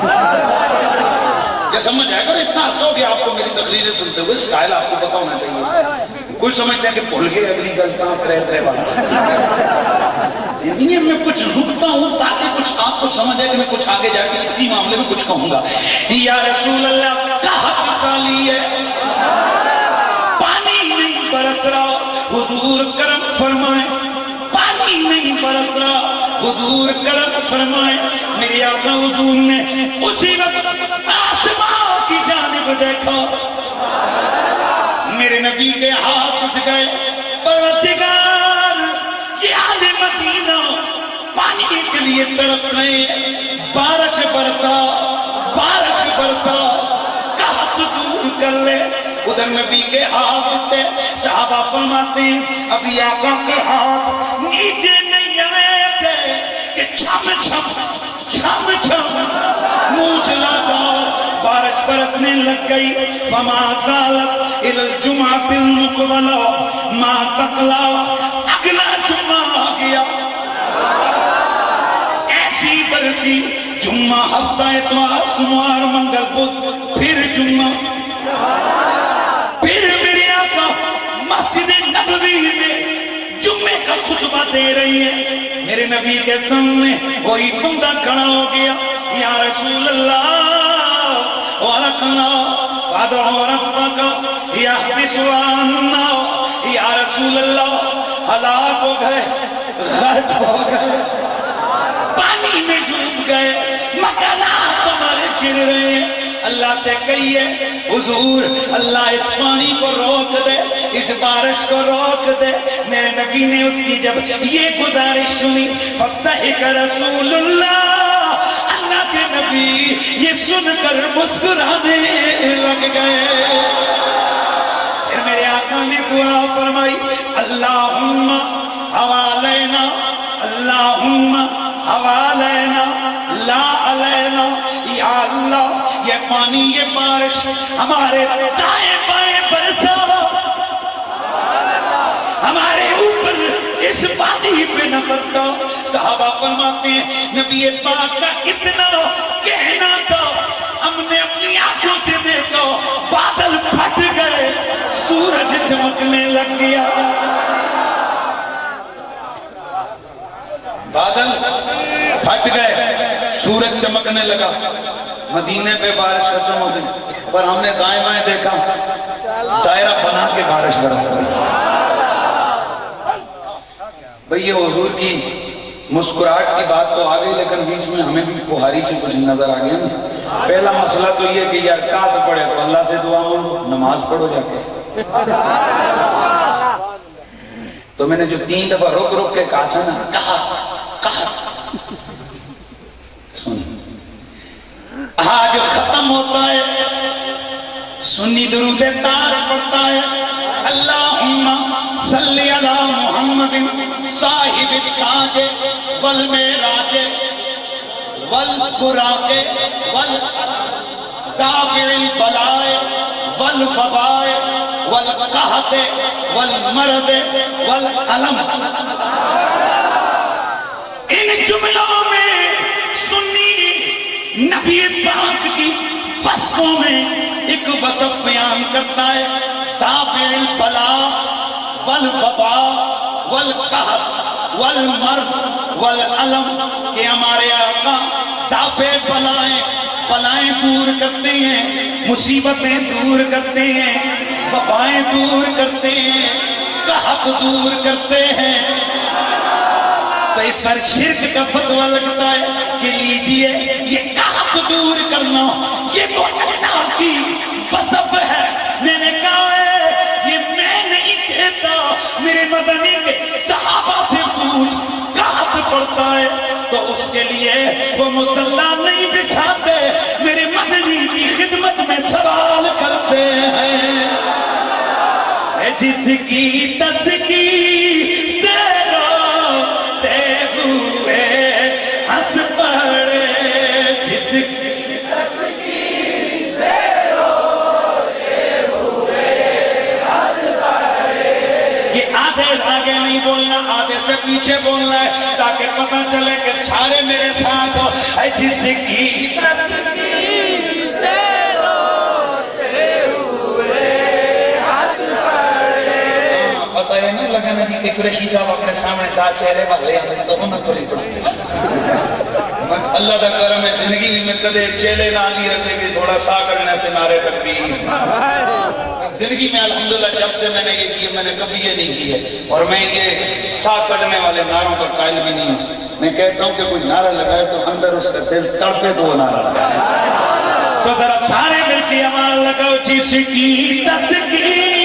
یہ سمجھ آئے گا اتنا ہنسو گے آپ کو میری تقریریں سنتے ہوئے، اسٹائل آپ کو پتا ہونا چاہیے. کوئی سمجھتے ہیں کہ بھول گئے اگلی گلتا ترے والا. میں کچھ رکتا ہوں تاکہ کچھ آپ کو سمجھ آئے کہ میں کچھ آگے جا کے اسی معاملے میں کچھ کہوں گا. یا رسول اللہ کہا کالی ہے پانی نہیں برت رہا، حضور کرم فرمائے. پانی نہیں برت رہا، حضور کرم فرمائے. میرے آقا حضور نے اسی وقت آسمان کی جانب دیکھا، میرے نبی کے ہاتھ اٹھ گئے. پروردگار یہ اہل مدینہ پانی کے لیے تڑپ رہے، بارش برتا بارش برتا، قحط دور کر لے. ادھر نبی کے ہاتھ اٹھتے، صحابہ فرماتے ہیں ابھی آقا کے ہاتھ نیچے نہیں آئے تھے کہ چھم چھم چھم چھم موجلا دار بارش برسنے لگ گئی. فما زالت الى الجمعة المقبلة ما تقلا، اگلا جمعہ آ گیا ایسی برسی. جمعہ ہفتہ اتوار سوموار منگل بدھ، پھر جمعہ، پھر میرے آقا مسجد نبوی میں جمعے کا خطبہ دے رہی ہے. میرے نبی کے سامنے وہی بندہ کھڑا ہو گیا. یا رسول اللہ وَلَقَنَا وَدْعُوا رَبَّكَ يَحْبِسُ عَنَّا. یا رسول اللہ ہلاک ہو گئے، غرق ہو گئے، پانی میں ڈوب گئے، مکانات ہمارے گر رہے ہیں. اللہ سے کہیے حضور اللہ اس پانی کو روک دے، اس بارش کو روک دے. میرے نبی نے اس کی جب یہ گزارش سنی فَضَحِكَ رسول اللہ، اللہ کے نبی یہ سن کر مسکرانے لگ گئے. پھر میرے آقا نے دعا فرمائی اللہم حوالینا، اللہم حوالینا لا علینا. یا اللہ یہ پانی یہ بارش ہمارے دائیں بائیں برسا، ہمارے اوپر اس پانی پہ نہ برسا. صحابہ فرماتے ہیں نبی پاک کا اتنا کہنا تھا، ہم نے اپنی آنکھوں سے دیکھا بادل پھٹ گئے، سورج چمکنے لگ گیا. بادل پھٹ گئے، سورج چمکنے لگا. مدینے پہ بارش ختم ہو گئی، پر ہم نے دائیں بائیں دیکھا دائرہ بنا کے بارش برس گئی. بھئی یہ حضور کی مسکراہٹ کی بات تو آ گئی، لیکن بیچ میں ہمیں بھی بخاری سے کچھ نظر آ گیا نا. پہلا مسئلہ تو یہ کہ یار رکعت پڑھے تو اللہ سے دعا مانگو، نماز پڑھو جا کے. تو میں نے جو 3 دفعہ رک رک کے کہا تھا نا، کہا آج ختم ہوتا ہے، سنی درود تار پڑھتا ہے اللہم صلی علی محمد صاحب التاج والمعراج والبراق والدافع البلاء والوباء والقحط والمرض والالم. ان جملوں میں نبی پاک کی وصفوں میں ایک وصف بیان کرتا ہے، دافع البلاء والوباء والقحط والمرض والالم، کہ ہمارے آقا دافع بلائیں دور کرتے ہیں، مصیبتیں دور کرتے ہیں، وبائیں دور کرتے ہیں، قحط دور کرتے ہیں. تو اس پر شرک کا فتویٰ لگتا ہے کہ لیجئے یہ قحط دور کرنا یہ تو اللہ کی وصف ہے. میں نے کہا ہے یہ میں نہیں کہتا، میرے مدنی کے صحابہ سے پوچھ، قحط پڑتا ہے تو اس کے لیے وہ مصلی نہیں بچھاتے، میرے مدنی کی خدمت میں سوال کرتے ہیں. جس کی تذکیر آگے نہیں بولنا، آگے سے پیچھے بولنا ہے تاکہ پتہ چلے کہ سارے میرے ساتھ ہو. جس کی کہ قریشی صاحب اپنے سامنے دا چہرے والے آنے تو انہوں کو نہیں پڑھتے اللہ کا کرم ہے زندگی میں کدے چہلے نہ نہیں رکھے کہ تھوڑا سا کرنے سے نعرے تکبیر زندگی میں الحمدللہ جب سے میں نے یہ کیا میں نے کبھی یہ نہیں کی ہے اور میں یہ سا کرنے والے نعروں پر قائل بھی نہیں ہوں میں کہتا ہوں کہ کوئی نعرہ لگائے تو اندر اس کا دل تڑپے تو وہ نعرہ لگائے تو ذرا سارے مل کے آواز لگاؤ جس کی تسکین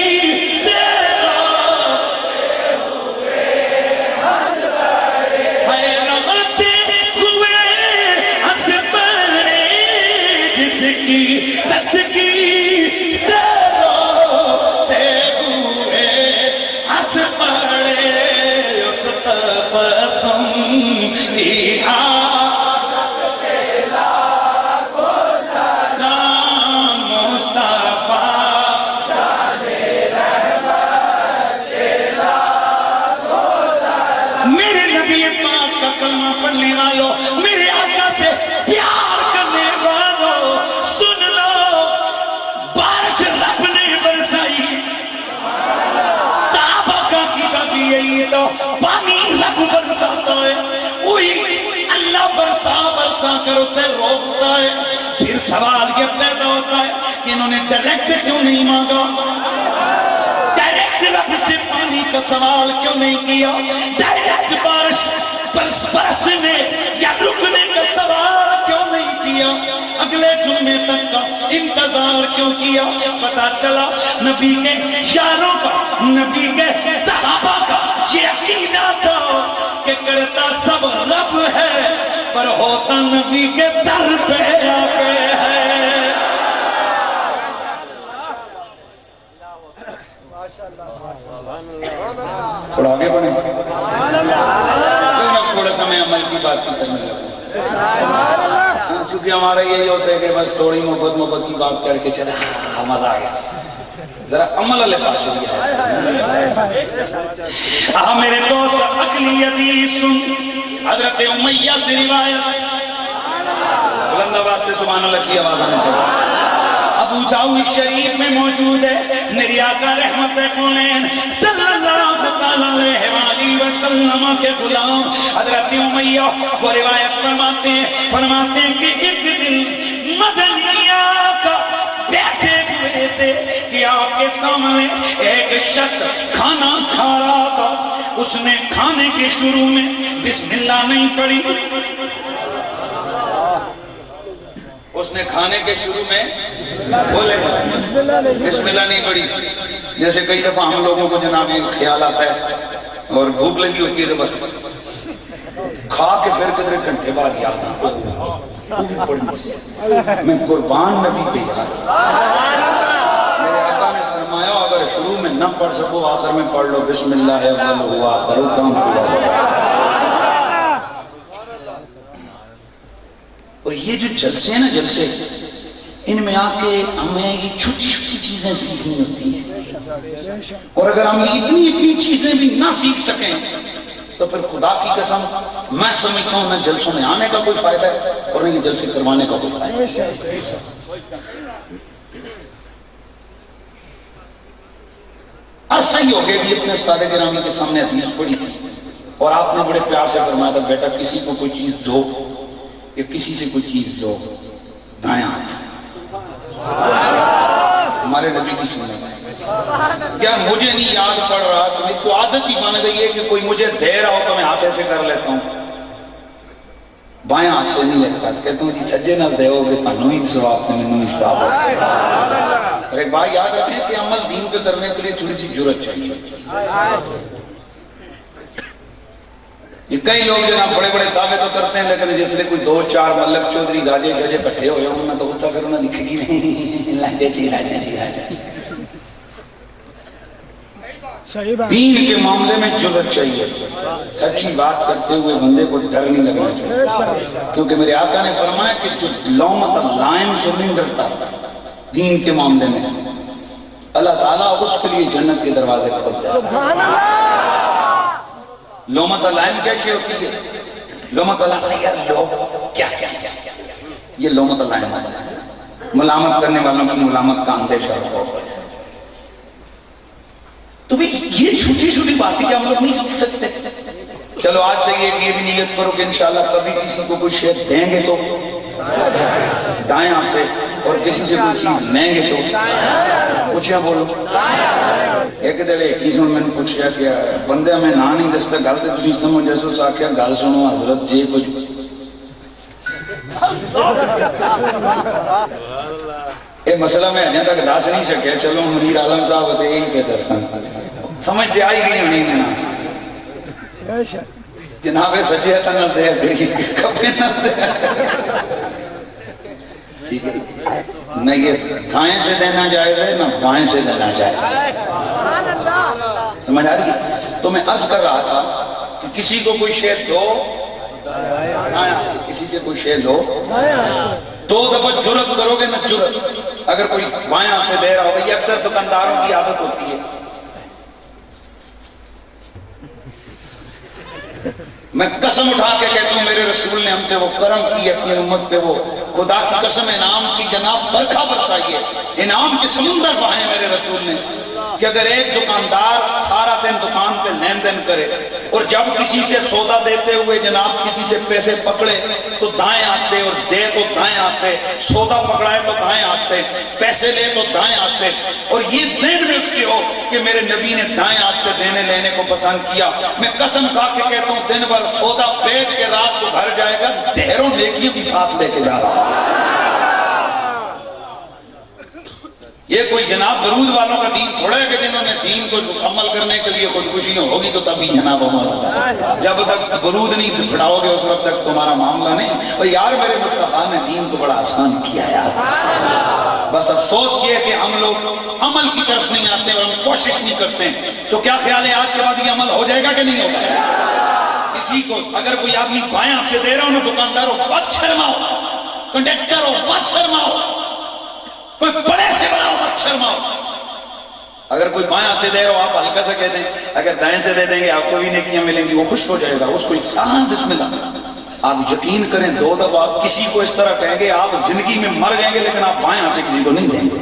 کر اسے روکتا ہے پھر سوال یہ پیدا ہوتا ہے کہ انہوں نے ڈائریکٹ کیوں نہیں مانگا ڈائریکٹ رب سے پانی کا سوال کیوں نہیں کیا ڈائریکٹ بارش برسنے یا رکنے کا سوال کیوں نہیں کیا اگلے جمعے تک کا انتظار کیوں کیا پتا چلا نبی کے شانوں کا نبی کے صحابہ کا یہ عقیدہ تھا کہ کرتا سب رب ہے پر ہوتا نبی کے در پہ آ کے ہے تھوڑا آگے بڑھیں تھوڑا سا میں عمل کی بات کرنے لگا کیونکہ ہمارا یہی ہوتا ہے کہ بس تھوڑی محبت کی بات کر کے چلے مزہ آ گیا ذرا عمل والے پاس میرے دوست عقلی حدیث سن حضرت امیہ سے روایت بلند آواز سے سبحان اللہ کی آواز آنا چاہیے ابو داؤد شریف میں موجود ہے میری آقا رحمت کونین صلی اللہ علیہ وآلہ وسلم کے غلام حضرت امیہ وہ روایت فرماتے ہیں کہ ایک دن مدنیہ کا بیٹھے ہوئے تھے کہ آپ کے سامنے ایک شخص کھانا کھا رہا تھا اس نے کھانے کے شروع میں بسم اللہ نہیں پڑھی اس نے کھانے کے شروع میں بولے بسم اللہ نہیں پڑھی جیسے کئی دفعہ ہم لوگوں کو جناب یہ خیال آتا ہے اور بھوک لگی ہوتی ہے تو بس کھا کے پھر کتنے گھنٹے بعد یاد میں قربان نبی پہ یاد میرے آقا نے فرمایا اگر شروع میں نہ پڑھ سکو آخر میں پڑھ لو بسم اللہ ہوا کرو کام خدا اور یہ جو جلسے ہیں نا جلسے ان میں آ کے ہمیں یہ چھوٹی چھوٹی چیزیں سیکھنی ہوتی ہیں اور اگر ہم اتنی چیزیں بھی نہ سیکھ سکیں تو پھر خدا کی قسم میں سمجھتا ہوں نہ جلسوں میں آنے کا کوئی فائدہ ہے اور نہ یہ جلسے کروانے کا کوئی فائدہ ہے صحیح ہو گیا کہ اپنے استاد گرامی کے سامنے حدیث پڑھی اور آپ نے بڑے پیار سے فرمایا تھا بیٹا کسی کو کوئی چیز دو کہ کسی سے کوئی چیز دو دائیں ہاتھ ہمارے نبی کی سنت ہے کیا مجھے نہیں یاد پڑ رہا تو عادت ہی بن گئی ہے کہ کوئی مجھے دے رہا ہو تو میں ہاتھ ایسے کر لیتا ہوں بائیں ہاتھ سے نہیں لگتا کہتا ہوں جی سجے نہ دے گے تنوع ہی سواب سے مینوں ہی سواب اور ایک بات یاد رکھیں کہ عمل دین کو کرنے کے لیے تھوڑی سی جرت چاہیے یہ کئی لوگ جناب بڑے بڑے دعوے تو کرتے ہیں لیکن جس نے کوئی 2-4 ملک چودھری راجے شاجے کٹھے ہوئے ہوں تو ہوتا پھر انہیں دکھے گی نہیں راجے جی دین کے معاملے میں جرت چاہیے سچی بات کرتے ہوئے بندے کو ڈر نہیں لگنا چاہیے کیونکہ میرے آقا نے فرمایا کہ جو لومت لائم سے نہیں ڈرتا دین کے معاملے میں اللہ تعالیٰ اس کے لیے جنت کے دروازے کھولتا ہے لومت لائم کیا شے ہوتی ہے لومت لائم کیا یہ لومت لائم ملامت کرنے والوں کی ملامت کا اندیشہ ہو تو یہ چھوٹی چھوٹی بات کہ ہم لوگ نہیں سیکھ سکتے. چلو آج سے یہ بھی نیت کرو کہ انشاءاللہ کبھی کسی کو کوئی شے دیں گے تو دائیں آپ سے، اور کسی سے کوئی چیز لیں گے تو پوچھا بولو. ایک دیر ایک ہی میں نے پوچھا کہ بندے ہمیں نہ نہیں دستا گل تو تھی سمجھ جیسے اس آخیا گل سنو حضرت جی کچھ یہ مسئلہ میں اجے تک دس نہیں سکیا. چلو منیر عالم صاحب ہوتے یہی کہ دساں سمجھ دے آئی گئی ہونی نا جناب سچے تنل دے کبھی نہ ٹھیک ہے. نہ یہ دائیں سے دینا جائز ہے نہ بائیں سے دینا جائز ہے. سمجھ آ رہی ہے؟ تو میں عرض کر رہا تھا کہ کسی کو کوئی شے دو، کسی سے کوئی شے لو، دو دفعہ جرت کرو گے نہ جرت. اگر کوئی بایاں سے دے رہا ہوگا، یہ اکثر دکانداروں کی عادت ہوتی ہے. میں قسم اٹھا کے کہتا ہوں میرے رسول نے ہم پہ وہ کرم کی، اپنی امت پہ وہ خدا کی قسم انعام کی جناب برکھا برسائی ہے. انعام کے سمندر بہائے میرے رسول نے کہ اگر ایک دکاندار سارا دن دکان پہ لین دین کرے اور جب کسی سے سودا دیتے ہوئے جناب کسی سے پیسے پکڑے تو دائیں آتے اور دے تو دائیں آتے، سودا پکڑائے تو دائیں آتے، پیسے لے تو دائیں آتے، اور یہ ذہن میں اس کی ہو کہ میرے نبی نے دائیں ہاتھ سے دینے لینے کو پسند کیا. میں قسم کھا کے کہتا ہوں دن بھر سودا بیچ کے رات کو گھر جائے گا ڈھیروں نیکیوں بھی ساتھ لے کے جا رہا ہے. یہ کوئی جناب درود والوں کا دین تھوڑا ہے کہ جنہوں نے دین کو عمل کرنے کے لیے خودکشی ہوگی تو تبھی جناب عمل ہوگا. جب تک درود نہیں پڑھاؤ گے اس وقت تک تمہارا معاملہ نہیں. اور یار میرے مصطفیٰ نے دین کو بڑا آسان کیا یار. بس افسوس یہ کہ ہم لوگ عمل کی طرف نہیں آتے اور ہم کوشش نہیں کرتے. تو کیا خیال ہے آج کے بعد یہ عمل ہو جائے گا کہ نہیں ہوگا؟ کسی کو اگر کوئی آدمی بایاں سے دے رہا ہو نا دکاندار ہو مت شرماؤ، کنڈکٹر ہو مت شرماؤ، کوئی بڑے سے بڑا مت شرماؤ. اگر کوئی بایاں سے دے رہا ہو آپ ہلکا سا کہہ دیں، اگر دائیں سے دے دیں گے آپ کو بھی نیکیاں ملیں گی، وہ خوش ہو جائے گا. اس کو انسان بسم اللہ. آپ یقین کریں دو دفعہ آپ کسی کو اس طرح کہیں گے آپ زندگی میں مر جائیں گے لیکن آپ بایاں سے کسی کو نہیں دیں گے.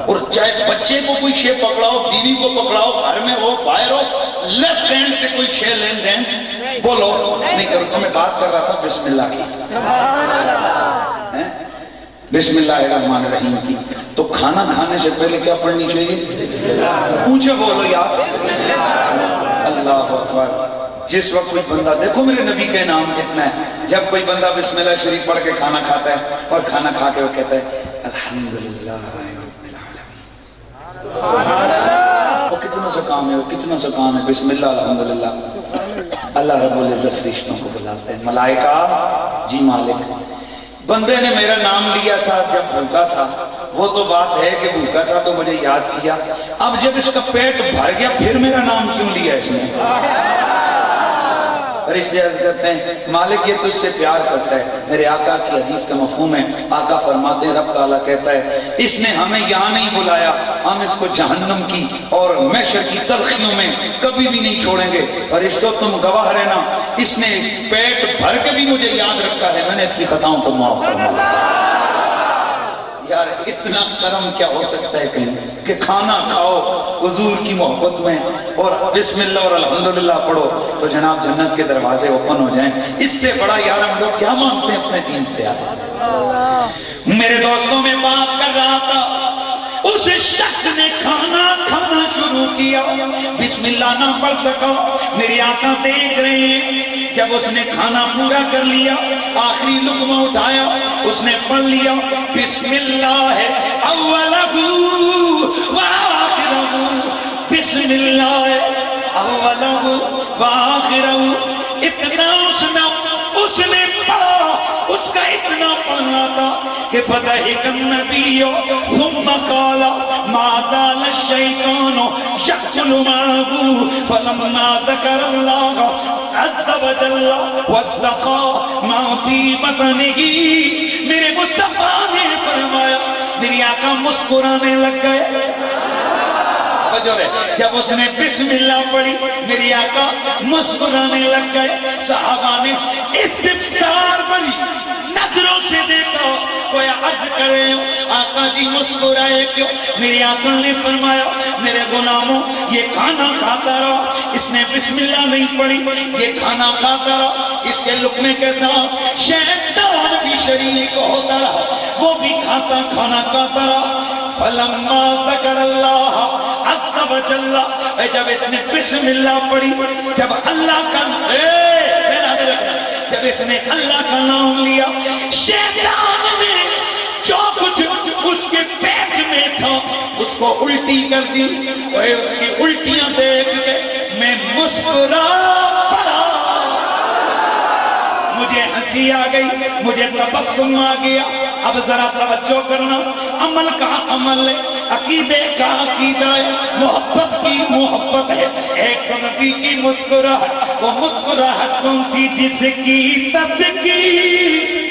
اور چاہے بچے کو کوئی شے پکڑاؤ، بیوی کو پکڑاؤ، گھر میں ہو باہر ہو، لیفٹ ہینڈ سے کوئی شے لین دین بولو نہیں کرو. تو میں بات کر رہا تھا بسم اللہ کی، بسم اللہ الرحمن الرحیم کی. تو کھانا کھانے سے پہلے کیا پڑھنی چاہیے؟ پوچھو بولو یار اللہ اکبر. جس وقت کوئی بندہ دیکھو میرے نبی کا نام کتنا ہے، جب کوئی بندہ بسم اللہ شریف پڑھ کے کھانا کھاتا ہے اور کھانا کھا کے وہ کہتا ہے الحمدللہ رب العالمین. وہ کتنا سا کام ہے، وہ کتنا سا کام ہے. بسم اللہ الحمدللہ. اللہ رب العزت فرشتوں کو بلاتے ہیں، ملائکہ جی مالک بندے نے میرا نام لیا تھا جب بھوکا تھا. وہ تو بات ہے کہ بھوکا تھا تو مجھے یاد کیا. اب جب اس کا پیٹ بھر گیا پھر میرا نام کیوں لیا اس نے؟ رشتے عرض کرتے ہیں مالک یہ تجھ سے پیار کرتا ہے. میرے آقا کی حدیث کا مفہوم ہے، آقا فرماتے ہیں رب تعالیٰ کہتا ہے اس نے ہمیں یہاں نہیں بلایا، ہم اس کو جہنم کی اور محشر کی تلخیوں میں کبھی بھی نہیں چھوڑیں گے. فرشتوں تم گواہ رہنا، اس نے اس پیٹ بھر کے بھی مجھے یاد رکھا ہے، میں نے اس کی خطاؤں کو معاف کرنا. یار اتنا کرم کیا ہو سکتا ہے کہیں کہ کھانا کھاؤ حضور کی محبت میں اور بسم اللہ اور الحمدللہ پڑھو تو جناب جنت کے دروازے اوپن ہو جائیں. اس سے بڑا یار ہم لوگ کیا مانگتے ہیں اپنے دین سے. میرے دوستوں میں بات کر رہا تھا، اس شخص نے کھانا کھانا شروع کیا، بسم اللہ نہ پڑھ سکا. میری آنکھیں دیکھ رہے ہیں جب اس نے کھانا پورا کر لیا آخری لقمہ اٹھایا اس نے پڑھ لیا بسم اللہ اولہ وآخرہ، بسم اللہ اولہ وآخرہ. اتنا اس نے پڑھا، اس کا اتنا پڑھنا تھا کہ فتح النبی ثم قال ما زال الشیطان یقتل معه فلما ذکر اللہ عز وجل واتقى ما في بطنه. میرے مصطفیٰ نے فرمایا میری آقا مسکرانے لگ گئے. جب اس نے بسم اللہ پڑھی میری آقا مسکرانے لگ گئے. صحابہ نے استفسار بنی نظروں سے دیکھا، کوئی عرض کرے آقا جی مسکرائے کیوں؟ میری آقا نے فرمایا میرے غلاموں یہ کھانا کھاتا رہا، اس نے بسم اللہ نہیں پڑھی، یہ کھانا کھاتا رہا، اس کے لقمے کے ساتھ شیطان بھی شریک ہوتا رہا، وہ بھی کھانا کھاتا رہا۔ فلما ذکر اللہ عز وجل، جب اس نے بسم اللہ پڑھی، جب اللہ کا جب اس نے اللہ کا نام لیا، شیطان نے جو کچھ اس کے پیٹ میں تھا اس کو الٹی کر دی، اور اس کی الٹیاں دیکھ کے میں مسکرا پڑا، مجھے ہنسی آ گئی، مجھے تبسم آ گیا۔ اب ذرا توجہ کرنا، عمل کا عمل ہے، عقیدے کا عقیدہ ہے، محبت کی محبت ہے۔ ایک نبی کی مسکراہٹ، وہ مسکراہٹ کون سی؟ جس کی تذکیر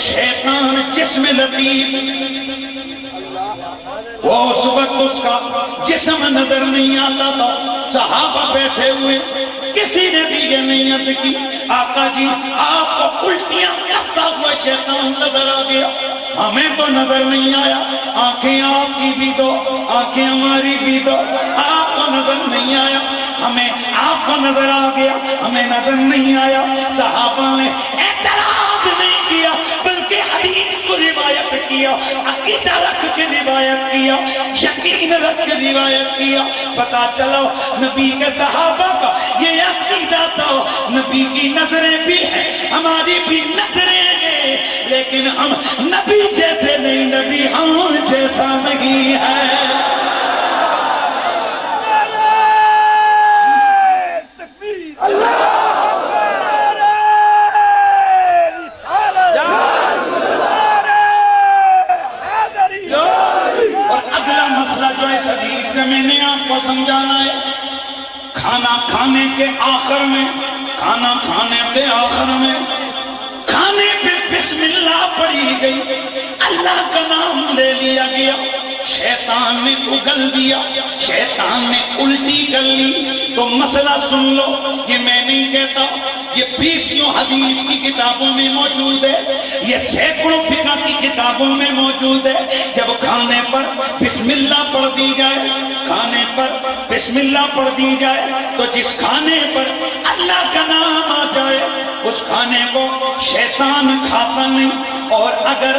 شیطان جسم لطیف، وہ اس وقت اس کا جسم نظر نہیں آتا تھا، صحابہ بیٹھے ہوئے، کسی نے بھی یہ نیت کی آقا جی آپ کو الٹیاں کرتا ہوا شیطان نظر آ گیا، ہمیں تو نظر نہیں آیا، آنکھیں آپ کی بھی دو، آنکھیں ہماری بھی دو، آپ کو نظر نہیں آیا، ہمیں آپ کو نظر آ گیا، ہمیں نظر نہیں آیا۔ صحابہ نے اعتراض نہیں کیا، بلکہ حدیث کو روایت کیا، عقیدہ رکھ کے روایت کیا، یقین رکھ کے روایت کیا۔ پتا چلو نبی کے صحابہ کا یہ عقیدہ تھا، نبی کی نظریں بھی ہیں، ہماری بھی نظریں ہیں، لیکن ہم نبی جیسے نہیں، نبی ہم جیسا نہیں ہے۔ میں نے آپ کو سمجھانا ہے، کھانا کھانے کے آخر میں، کھانا کھانے کے آخر میں کھانے پہ بسم اللہ پڑھی گئی، اللہ کا نام لے لیا گیا، شیطان نے اگل دیا، شیطان نے الٹی کر لی۔ تو مسئلہ سن لو، یہ میں نہیں کہتا، یہ 20 حدیث کی کتابوں میں موجود ہے، یہ سینکڑوں فقہ کی کتابوں میں موجود ہے۔ جب کھانے پر بسم اللہ پڑھ دی جائے، کھانے پر بسم اللہ پڑھ دی جائے تو جس کھانے پر اللہ کا نام آ جائے اس کھانے کو شیطان کھاتا نہیں، اور اگر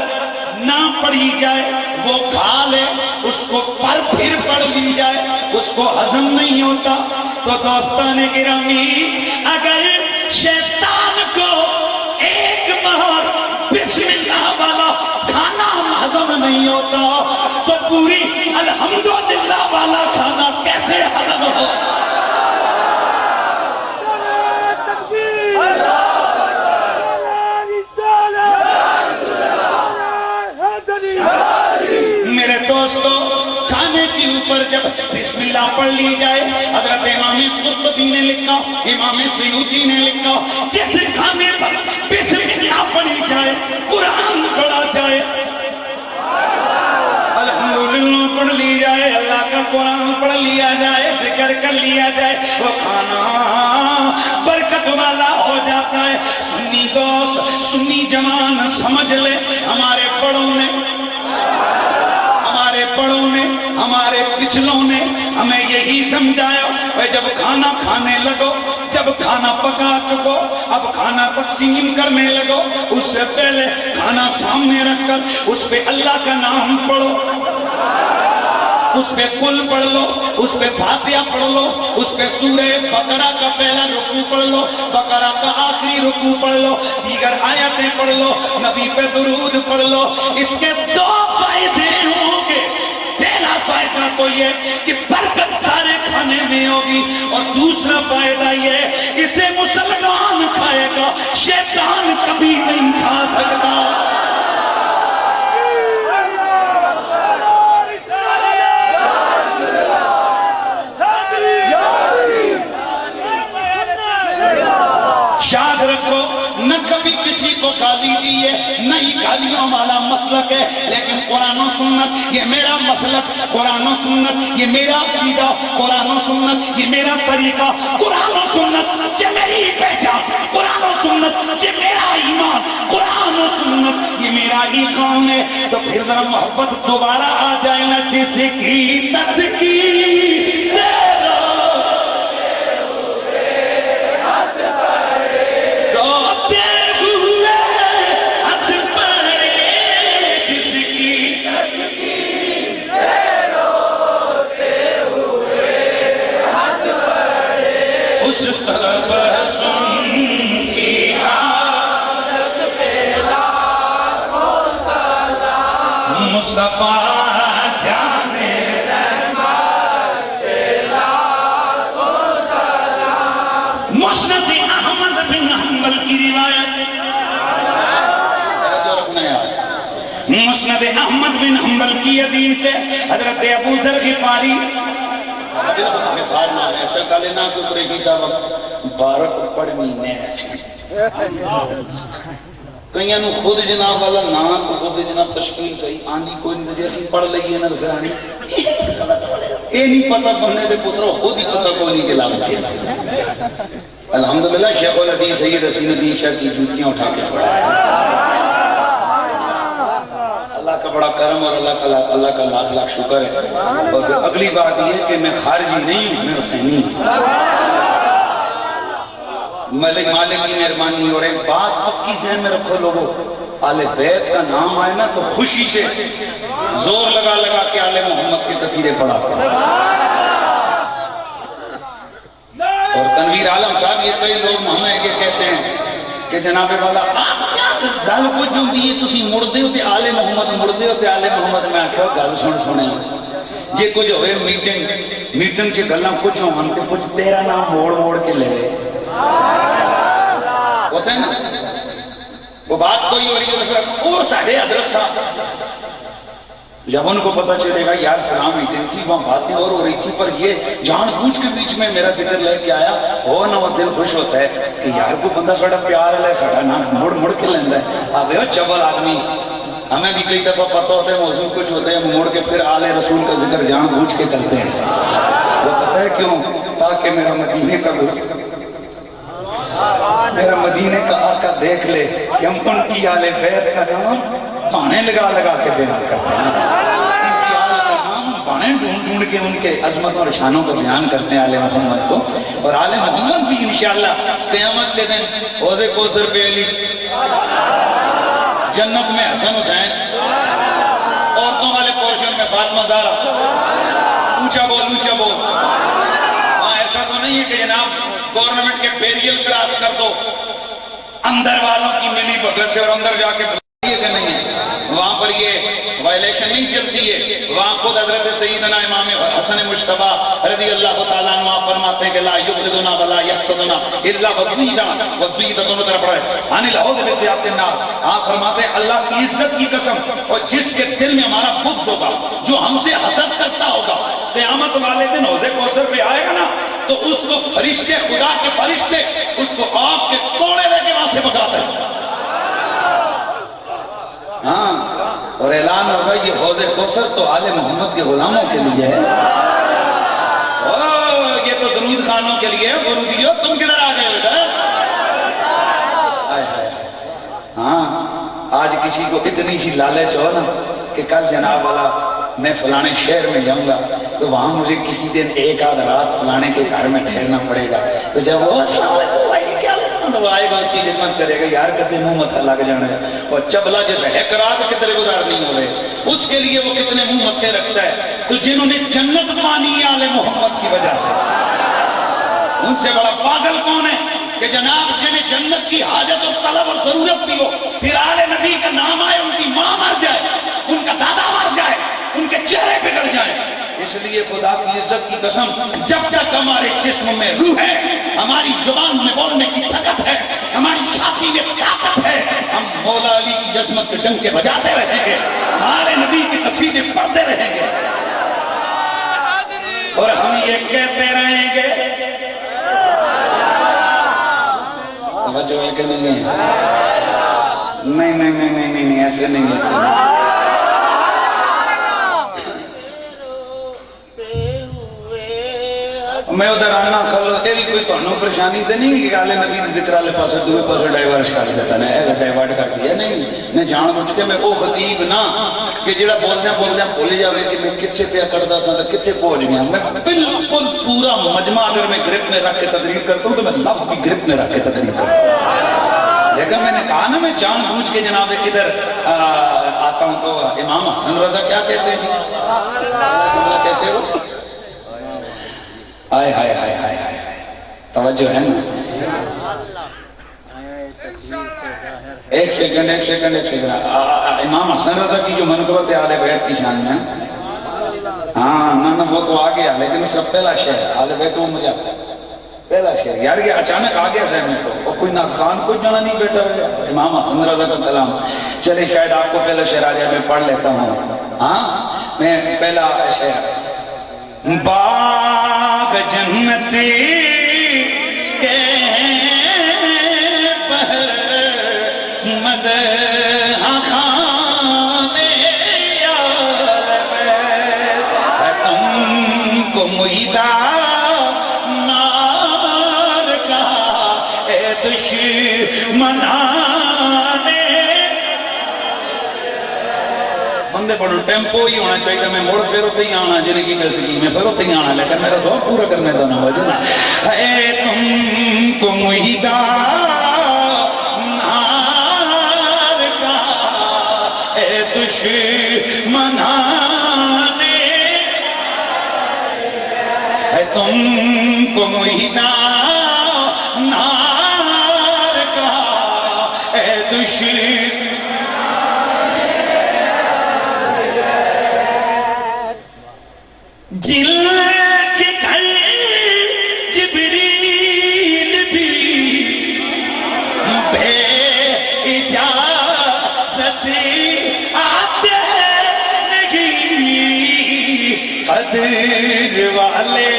نہ پڑھی جائے وہ کھا لے، اس کو پر پھر پڑھ لی جائے اس کو ہضم نہیں ہوتا۔ تو دوستان گرامی، اگر شیطان کو ایک بار بسم اللہ والا کھانا ہضم نہیں ہوتا تو پوری الحمدللہ والا کھانا کیسے ہضم ہو؟ میرے دوستو، کھانے کے اوپر جب بسم اللہ پڑھ لی جائے، حضرت امام قرطبی نے لکھا، امام سیوطی نے لکھا، جس کھانے پر بسم اللہ پڑھی جائے، قرآن پڑھا جائے، الحمدللہ پڑھ لی جائے، اللہ کا قرآن پڑھ لیا جائے، ذکر کر لیا جائے، وہ کھانا برکت والا ہو جاتا ہے۔ سنی دوست، سنی جوان سمجھ لے، ہمارے بڑوں نے ہمارے پچھلوں نے ہمیں یہی سمجھایا کہ جب کھانا کھانے لگو، جب کھانا پکا چکو، اب کھانا تقسیم کرنے لگو، اس سے پہلے کھانا سامنے رکھ کر اس پہ اللہ کا نام پڑھو، اس پہ قل پڑھ لو، اس پہ فاتحہ پڑھ لو، اس پہ سورہ بقرہ کا پہلا رکوع پڑھ لو، بقرہ کا آخری رکوع پڑھ لو، دیگر آیتیں پڑھ لو، نبی پہ درود پڑھ لو۔ اس کے 2 فائدے ہوں گے۔ پہلا فائدہ تو یہ کہ برکت سارے کھانے میں ہوگی، اور دوسرا فائدہ یہ اسے مسلمان کھائے گا، شیطان کبھی نہیں کھا سکتا۔ یاد رکھو نہ کبھی کسی کو گالی دی ہے، نہ ہی گالیوں والا مسلک ہے، لیکن قرآن و سنت یہ میرا مسلک، قرآن و سنت یہ میرا عقیدہ، قرآن و سنت یہ میرا طریقہ، قرآن و سنت یہ میری پہچان، قرآن و سنت یہ میرا ایمان، قرآن و سنت یہ میرا ایمان ہے۔ تو پھر ذرا محبت دوبارہ آ جائے نا، جس کی تذکیر مسند احمد بن حنبل کی روایت، مسند احمد بن حنبل کی حدیث ہے، حضرت ابو ذر غفاری بارک پڑھنی کئی نو خود جناب والا نام خود جناب تشکیل صحیح آندھی کوئی نہیں، جی اسی پڑھ لئیے نا پھر آنی یہ نہیں پتہ بننے دے پتروں خود ہی پتہ کوئی نہیں کہ لام کیا۔ الحمدللہ شیخ الحدیث سید حسین الدین شاہ کی جوتیاں اٹھا کے پڑھا، اللہ کا بڑا کرم اور اللہ کا لاکھ لاکھ شکر ہے۔ اور اگلی بات یہ کہ میں خارجی نہیں ہوں، میں حسینی ہوں، ملک مالک کی مہربانی۔ اور ایک بات پکی ذہن میں رکھو لوگوں، آل بیت کا نام آئے نا تو خوشی سے زور لگا لگا کے آل محمد کی تصویریں پڑھا۔ اور تنویر عالم صاحب یہ کئی لوگ ہمیں یہ کہتے ہیں کہ جناب والا گل کچھ ہوتی ہے، تسی مڑتے ہو تے آل محمد مڑتے ہو تے آل محمد، میں آخیا گل سنے جی کچھ ہوئے میٹنگ چ گلاں کچھ ہون تے کچھ تیرا نام موڑ موڑ کے لے ہوتا ہے نا، وہ بات کوئی ہو رہی ہے وہ ساڑھے حضرت صاحب جب ان کو پتہ چلے گا یار فلاں میٹنگ تھی وہاں باتیں اور ہو رہی تھی، پر یہ جان بوجھ کے بیچ میں میرا ذکر لے کے آیا ہو نہ، وہ دل خوش ہوتا ہے کہ یار کو بندہ ساڑھا پیار ہے، ساڑھا نام مڑ مڑ کے لیندہ ہے۔ آبے ہو چبل آدمی، ہمیں بھی کئی دفعہ پتہ ہوتا ہے موضوع کچھ ہوتے ہیں، موڑ کے پھر آل رسول کا ذکر جان بوجھ کے کرتے ہیں۔ وہ پتہ ہے کیوں؟ تاکہ میرا مدینے کا آقا دیکھ لے کہ ہم ان کی آل بیت کا نام بانے لگا لگا کے بیان کرتے ہیں، ان کی آل کا نام بانے ڈھونڈ ڈھونڈ کے ان کے عظمت اور شانوں کو بیان کرتے ہیں آل محمد کو۔ اور آل محمد بھی انشاءاللہ قیامت کے دن حوض کوثر پہ علی، جنت میں حسن حسین، عورتوں والے پورشن میں فاطمہ زہرا، اونچا بول اونچا بول۔ ایسا تو نہیں ہے کہ جناب گورنمنٹ کے بیریل کراس کر دو اندر والوں کی ملی بغل سے اور اندر جا کے کہ نہیں ہے، وہاں پر یہ وائلیشن نہیں چلتی ہے۔ وہاں خود حضرت سیدنا امام حسن مجتبیٰ رضی اللہ تعالیٰ عنہ فرماتے ہیں کہ لا یبغضنا ولا یحسدنا الا وضیدا وضیدا، دونوں طرف پڑھے عن الحوض بسیاط النار۔ آپ فرماتے ہیں اللہ کی عزت کی قسم، اور جس کے دل میں ہمارا بغض ہوگا، جو ہم سے حسد کرتا ہوگا، قیامت والے دن حوض کوثر پہ آئے گا نا تو اس کو فرشتے، خدا کے فرشتے اس کو آگ کے کوڑے لے کے وہاں سے بھگاتے ہیں۔ ہاں، اور اعلان ہوگا یہ حوض کوثر تو آل محمد کے غلاموں کے لیے ہے، یہ تو درود خانوں کے لیے ہے۔ درودیو تم کدھر آ گئے ادھر؟ ہاں، آج کسی کو اتنی سی لالچ ہو نا کہ کل جناب والا میں فلانے شہر میں جاؤں گا تو وہاں مجھے کسی دن ایک آدھ رات فلانے کے گھر میں ٹھہرنا پڑے گا، تو جب وہ تو آئے گا اس کی خدمت کرے گا، یار کتنے منہ متھا لگ جانا ہے، اور چبلا جیسے ایک رات کتنے گزار نہیں ہو رہے، اس کے لیے وہ کتنے منہ متھے رکھتا ہے۔ تو جنہوں نے جنت مانی آل محمد کی وجہ سے، ان سے بڑا پاگل کون ہے کہ جناب جنہیں جنت کی حاجت اور طلب اور ضرورت بھی ہو، پھر آل نبی کا نام آئے، ان کی ماں مر جائے، ان کا دادا مر جائے، ان کے چہرے بگڑ جائیں۔ اس لیے خدا کی عزت کی قسم، جب تک ہمارے جسم میں روح ہے، ہماری زبان میں بولنے کی طاقت ہے، ہماری چھاتی میں طاقت ہے، ہم مولا علی کی عظمت کے ڈنکے بجاتے رہیں گے، ہمارے نبی کی تقریریں پڑھتے رہیں گے، اور ہم یہ کہتے رہیں گے توجہ ہے کہ نہیں ہے؟ نہیں ایسے نہیں ہے. میں ادھر آنا کل یہ بھی کوئی تمہیں پریشانی تو نہیں کہ آلے نبی ذکر والے پاس دوسرے پاس ڈائیورس کر دیتا نا ڈائیورٹ کر دیا. نہیں میں جان بوجھ کے میں وہ خطیب نہ کہ جڑا بولدیا بھول جائے کہ میں کتنے پیا کرتا سا کتنے پہنچ گیا. میں بالکل پورا مجمع اگر میں گرپ میں رکھ کے تقریر کرتا ہوں تو میں لفظ بھی گرپ میں رکھ کے تقریر کرتا ہوں. لیکن میں نے کہا نا میں جان بوجھ کے جناب ادھر آتا ہوں تو امام حسن رضا کیا کہتے ہیں کیسے ہو ہائے ہائے ہائے ہائے ہائے توجہ ہے نا. ایک سیکنڈ امام حسن رضا کی جو منقبت ہے آل بیت کی شان میں ہاں نہ وہ تو آ گیا لیکن اس کا پہلا شعر آل بیت وہ مجھے پہلا شعر یار یہ اچانک آ گیا ذہن میں تو کوئی نہ خان کوئی جانا نہیں بیٹھا ہوا امام حسن رضا کا کلام. چلے شاید آپ کو پہلا شعر آ جائے میں پڑھ لیتا ہوں. ہاں میں پہلا شعر باغ جنتی کے بہر مدح خانے تم کو مہیدہ نار کا اے دشمنانے بندے بڑا ٹیمپو ہی ہونا چاہیے. میں مڑ پھر اتنے ہی آنا جن کی دسی میں پھر اتنے ہی آنا لیکن میرا سو پورا کرنے کا نہ وجہ اے تم کو مہیدہ نار کا اے دشمنانے اے تم کو مہیدہ نار کا اے دشمن جل کے گھر جبریل بھی بے اجازت آتے نہیں. قدر والے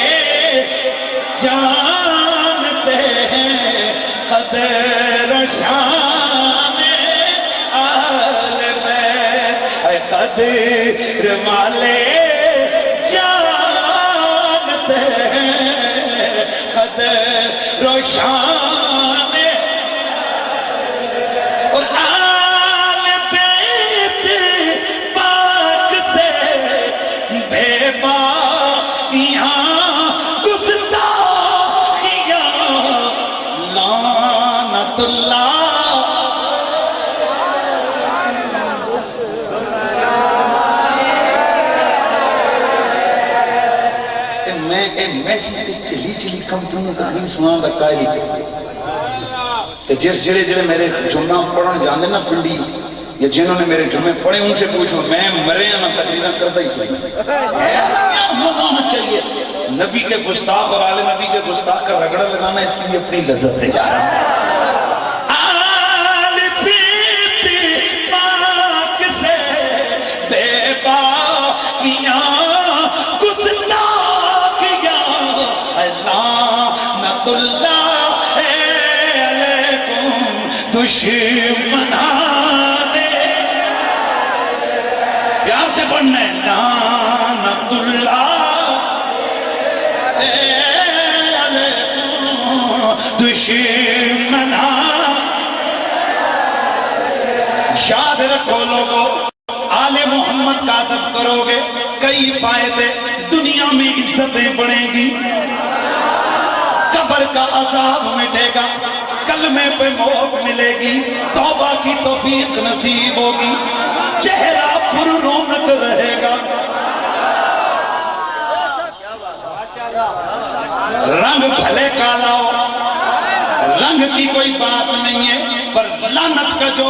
جانتے ہیں قدر و شان آل بیت. قدر والے روشان اور آل بیت پاک سے بے باقیاں گفتاخیاں لعنت اللہ چلی کم تمہیں تقریر سنا لگتا ہے جس جڑے جڑے میرے جمعہ پڑھن جانے نا پنڈی یا جنہوں نے میرے جمعے پڑھے ان سے پوچھو میں مرے نہ تقریر کرتا ہی کوئی ہونا چاہیے. نبی کے گستاخ اور آل نبی کے گستاخ کا رگڑا لگانا اس کی اپنی لذت ہے. آل بیت پاک سے بے باقیاں اللہ علیکم دشمنانے پیار سے پڑھنا ہے لعنت اللہ علیکم دشمنانے. یاد رکھو لوگو آل محمد کا ادب کرو گے کئی فائدے دنیا میں عزتیں بڑھیں گی قبر کا عذاب مٹے گا کلمے پہ موت ملے گی توبہ کی توفیق نصیب ہوگی چہرہ پر رونق رہے گا رنگ بھلے کالا ہو رنگ کی کوئی بات نہیں ہے پر لعنت کا جو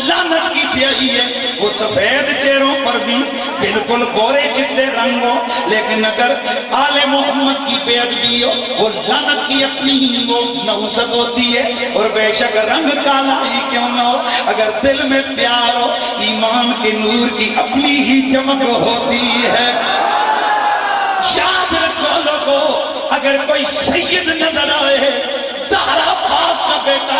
لعنت کی سیاہی ہے وہ سفید چہروں پر بھی بالکل گورے چٹے رنگ ہو لیکن اگر آل محمد کی بے ادبی ہو وہ لعنت کی اپنی ہی وہ نحوست ہوتی ہے. اور بے شک رنگ کالا ہی کیوں نہ ہو اگر دل میں پیار ہو ایمان کے نور کی اپنی ہی چمک ہوتی ہے. یاد رکھو لوگو اگر کوئی سید نظر آئے زہرا پاک کا بیٹا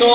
2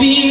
3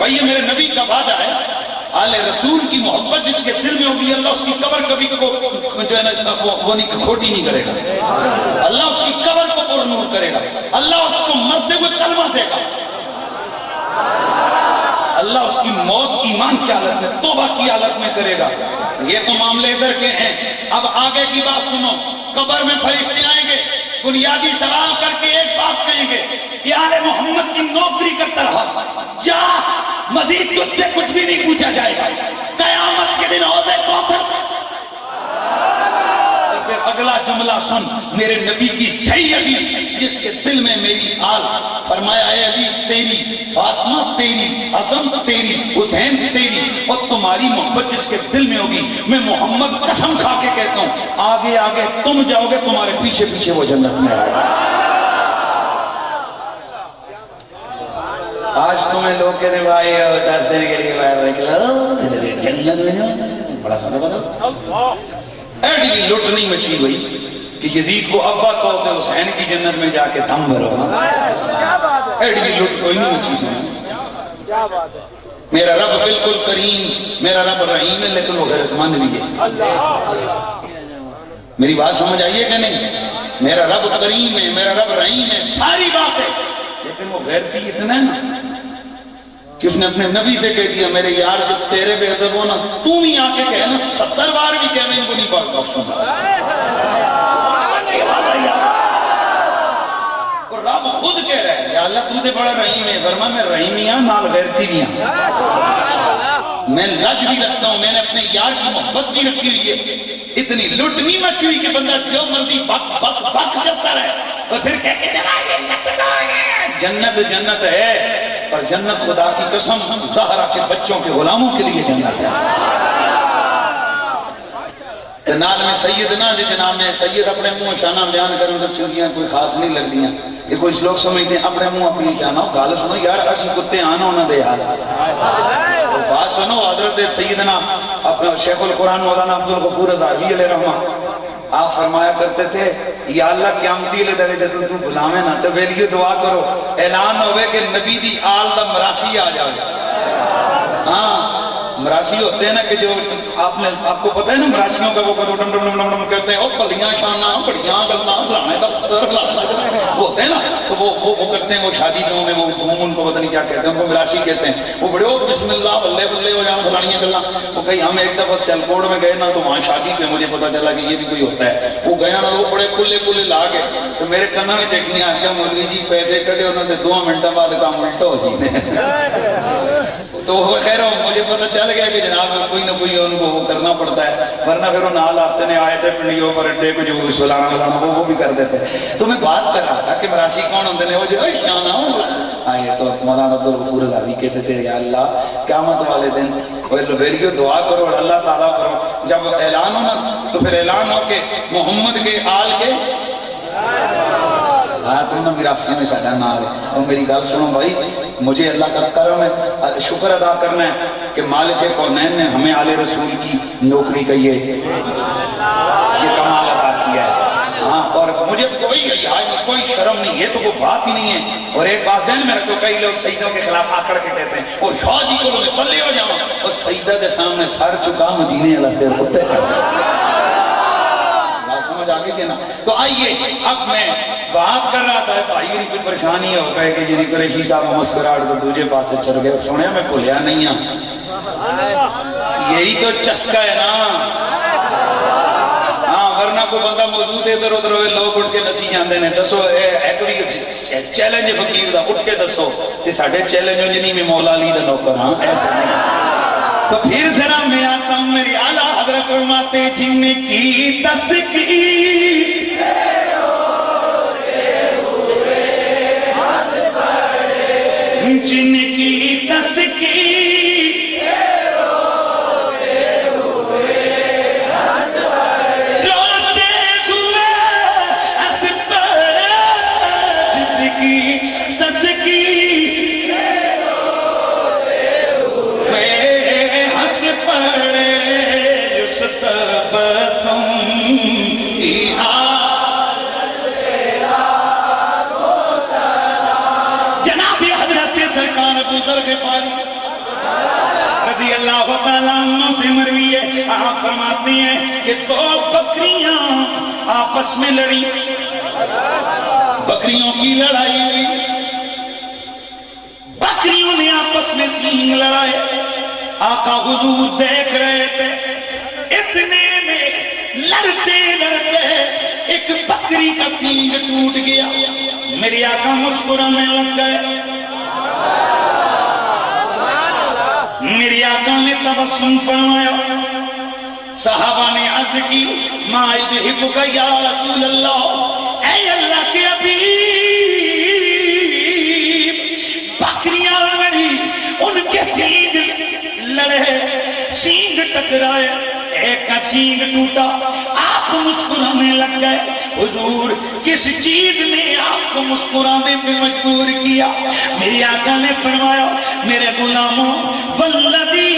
بھائی یہ میرے نبی کا وعدہ ہے، آل رسول کی محبت جس کے دل میں ہوگی اللہ اس کی قبر کبھی کو جو ہے نا وہ نہیں کھوٹی نہیں کرے گا، اللہ اس کی قبر کو پر نور کرے گا، اللہ اس کو مرتے ہوئے کلمہ دے گا، اللہ اس کی موت ایمان کی حالت میں توبہ کی حالت میں کرے گا۔ یہ تو معاملے ادھر کے ہیں۔ اب آگے کی بات سنو، قبر میں فرشتے آئیں گے، بنیادی سوال کر کے ایک بات کہیں گے کہ آل محمد کی نوکری کرتا رہا، جا مزید تجھ سے کچھ بھی نہیں پوچھا جائے گا، قیامت کے دن عہدے کوثر۔ پھر اگلا جملہ سن، میرے نبی کی صحیح علی جس کے دل میں میری آل، فرمایا اے علی تیری، فاطمہ تیری، حسن تیری، حسین تیری، اور تمہاری محبت جس کے دل میں ہوگی، میں محمد قسم کھا کے کہتا ہوں آگے آگے تم جاؤ گے، تمہارے پیچھے پیچھے وہ جنت میں آئے گا۔ آج تمہیں لوگ کہتے ہیں بھائی 10 دن کے لیے جنت میں بڑا سارا بتا ایڈی لٹ نہیں مچی ہوئی کہ یزید کو ابا کہو کہ حسین کی جنت میں جا کے دم بھرو، ایڈی لٹ کوئی نہیں مچی سنا۔ میرا رب بالکل کریم، میرا رب رحیم ہے، لیکن وہ غیرت مند بھی ہے۔ میری بات سمجھ آئیے کہ نہیں؟ میرا رب کریم ہے، میرا رب رحیم ہے، ساری بات ہے، لیکن وہ غیرتی اتنا ہے نا کہ اس نے اپنے نبی سے کہہ دیا میرے یار جب تیرے بے ادب ہو نا تم ہی آ کے کہنا 70 بار بھی کہنا ان کو نہیں بات بخشوں گا۔ اور رب خود کہہ رہا ہے یا اللہ تو سے بڑا رحیم ہے، فرما میں رحیمی ہوں نال غیرتی بھی ہوں، میں لج بھی رکھتا ہوں، میں نے اپنے یار کی محبت بھی رکھی ہوئی ہے، اتنی لٹ نہیں مچی ہوئی کہ بندہ جو مرضی بک بک بک کرتا رہے اور پھر کہہ کے چلا جنت جنت ہے، پر جنت خدا کی قسم زہرا کے بچوں کے غلاموں کے لیے جنت ہے۔ نال میں سیدنا جناب میں سید اپنے منہ شانہ بیان کروں تو چونکیاں کوئی خاص نہیں لگتی ہیں، یہ کچھ لوگ سمجھتے ہیں اپنے منہ اپنی شانہ ہو، گال سنو یار اسی کتے آنا ہونا دے یار بات سنو۔ حضرت سیدنا اپنا شیخ القرآن مولانا عبدالغفور ہزاروی علیہ رحمہ آپ فرمایا کرتے تھے یا اللہ قیامتی لے دے جب تو بلاویں نا تو ویلیو دعا کرو اعلان ہوئے کہ نبی دی آل دا مراسی آ جائے۔ ہاں مراسی ہوتے ہیں نا کہ جو آپ کو پتہ ہے نا مراسیوں کا وہ ڈم ڈم ڈم ڈم کہتے ہیں اور پلیاں شانہ بڑیاں گلنا فلانے کا وہ ہوتے ہیں نا تو وہ کرتے ہیں، وہ شادی گاؤں میں وہ گھوم ان کو پتہ نہیں کیا کہتے ہیں، ان کو مراسی کہتے ہیں، وہ بڑے بسم اللہ بلے بلے ہو جاؤ فلانیاں گلنا۔ وہ کہیں ہم ایک دفعہ سیلکوٹ میں گئے نا تو وہاں شادی پہ مجھے پتا چلا کہ یہ بھی کوئی ہوتا ہے، وہ گیا نا وہ بڑے کلے کلے لا گئے تو میرے کنا میں چیک نہیں آ مولوی جی پیسے کٹے انہوں نے 2 منٹوں بعد کام الٹا ہو جی تو وہ خیر مجھے پتہ چل گیا کہ جناب کوئی نہ کوئی ان کو وہ کرنا پڑتا ہے، ورنہ پھر وہ نال آتے نے آئے تھے پنڈیوں پر اڈے کو جو فلانا وہ بھی کر دیتے۔ تو میں بات کر رہا تھا کہ مراسی کون ہوتے ہیں وہ جو شانہ آئے تو مولانا عبدالغفور ہزاروی کہتے تھے یا اللہ قیامت والے دن ویلیو دعا کرو اور اللہ تعالیٰ کرو جب اعلان ہو نا تو پھر اعلان ہو کہ محمد کے آل کے میراثی میں ساڈا نال ہے۔ اور میری گل سنو بھائی، مجھے اللہ کا کرم ہے، شکر ادا کرنا ہے کہ مالک کونین نے ہمیں آل رسول کی نوکری کا یہ کمال ادا کیا ہے۔ ہاں اور مجھے کوئی کوئی شرم نہیں، یہ تو کوئی بات ہی نہیں ہے۔ اور ایک بات ذہن میں رکھو، کئی لوگ سیدوں کے خلاف آکڑ کے کہتے ہیں اور شاہ جی کو بلے ہو جاؤ اور سیدہ کے سامنے سر چکا مدینے والا پھر ہوتے سمجھ آگے کہ نا۔ تو آئیے اب میں بات کر رہا تھا بھائی کوئی پریشانی ہو گئے کہ جنہیں قریشی صاحب مسکراہٹ تو دوسرے پاس سے چل گئے، سنیا میں بھولیا نہیں ہوں، یہی تو چسکا ہے نا۔ ہاں ورنہ کوئی بندہ موجود ہے ادھر ادھر ہوئے لوگ اٹھ کے نسی جاندے نے، دسو ایک بھی چیلنج فقیر دا اٹھ کے دسو کہ ساڈے چیلنج جنہیں میں مولا علی دا نوکر ہاں ایسا نہیں۔ تو پھر ذرا میں آتا ہوں میری اعلیٰ حضرت فرماتے جن کی تذکیر جن کی تذکیر روتے ہوئے اسپر جن کی تذکیر میں ہنس پڑے اس تبسم کی جناب حضرت سرکار سے مروی ہے، آپ فرماتے ہیں کہ دو بکریاں آپس میں لڑی، بکریوں کی لڑائی ہوئی، بکریوں نے آپس میں سینگ لڑائے، آقا حضور دیکھ رہے تھے، اتنے میں لڑتے لڑتے ایک بکری کا سینگ ٹوٹ گیا، میرے آقا مسکرانے لگ گئے، میرے آقا نے تبسم فرمایا، صحابہ نے عرض کی ما یذہبک یا رسول اللہ، اے اللہ کے حبیب، بکریاں لڑی، ان کے سینگ لڑے، سینگ ٹکرائے، ایک کا سینگ ٹوٹا، آپ مسکرانے لگ گئے، حضور کس چیز نے آپ کو مسکرانے پہ مجبور کیا؟ میرے آقا نے فرمایا میرے غلاموں والذی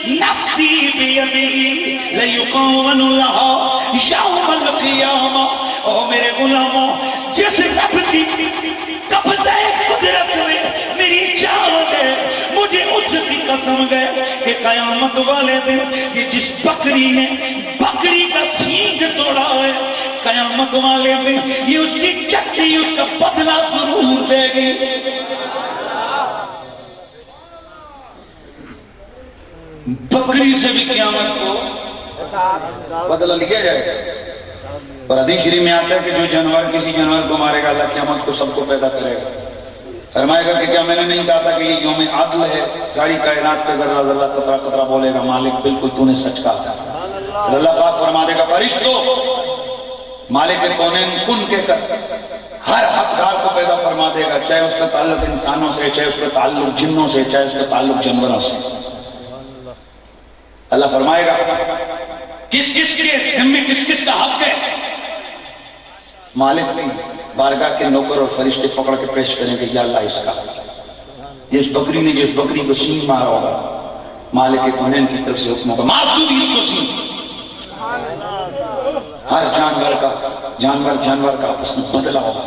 نفسی بیدی لیقون لہا یوم القیامہ، او میرے غلاموں جس رب کی قبضہ قدرت میں میری جان ہے، مجھے اس کی قسم ہے کہ قیامت والے دن یہ جس بکری نے بکری کا سینگ توڑا ہے، قیامت والے دن یہ اس کی چٹی اس کا بدلہ ضرور دے گی۔ بکری سے بھی قیامت کو بدلہ لیا جائے گا، اور حدیث شریف میں آتا ہے کہ جو جانور کسی جانور کو مارے گا اللہ قیامت کو سب کو پیدا کرے گا، فرمائے گا کہ کیا میں نے نہیں کہا تھا کہ یہ یوم عدل ہے، ساری کائنات پہ ذرہ ذرہ قطرہ قطرہ بولے گا مالک بالکل تو نے سچ کہا تھا، اللہ پاک فرما دے گا فرشتوں مالک کونین کن کے کر ہر حقدار کو پیدا فرما دے گا، چاہے اس کا تعلق انسانوں سے، چاہے اس کا تعلق جنوں سے، چاہے اس کا تعلق جانوروں سے، اللہ فرمائے گا کس کس کے ذمے کس کس کا حق ہے، مالک نہیں، بارگاہ کے نوکر اور فرشتے پکڑ کے پیش کریں گے یا اللہ اس کا، جس بکری نے جس بکری کو سینگ مارا ہوگا مالک کونین کی طرف سے حکم ہوگا مار دو اس کو سینگ، ہر جانور کا اس میں بدلہ ہوگا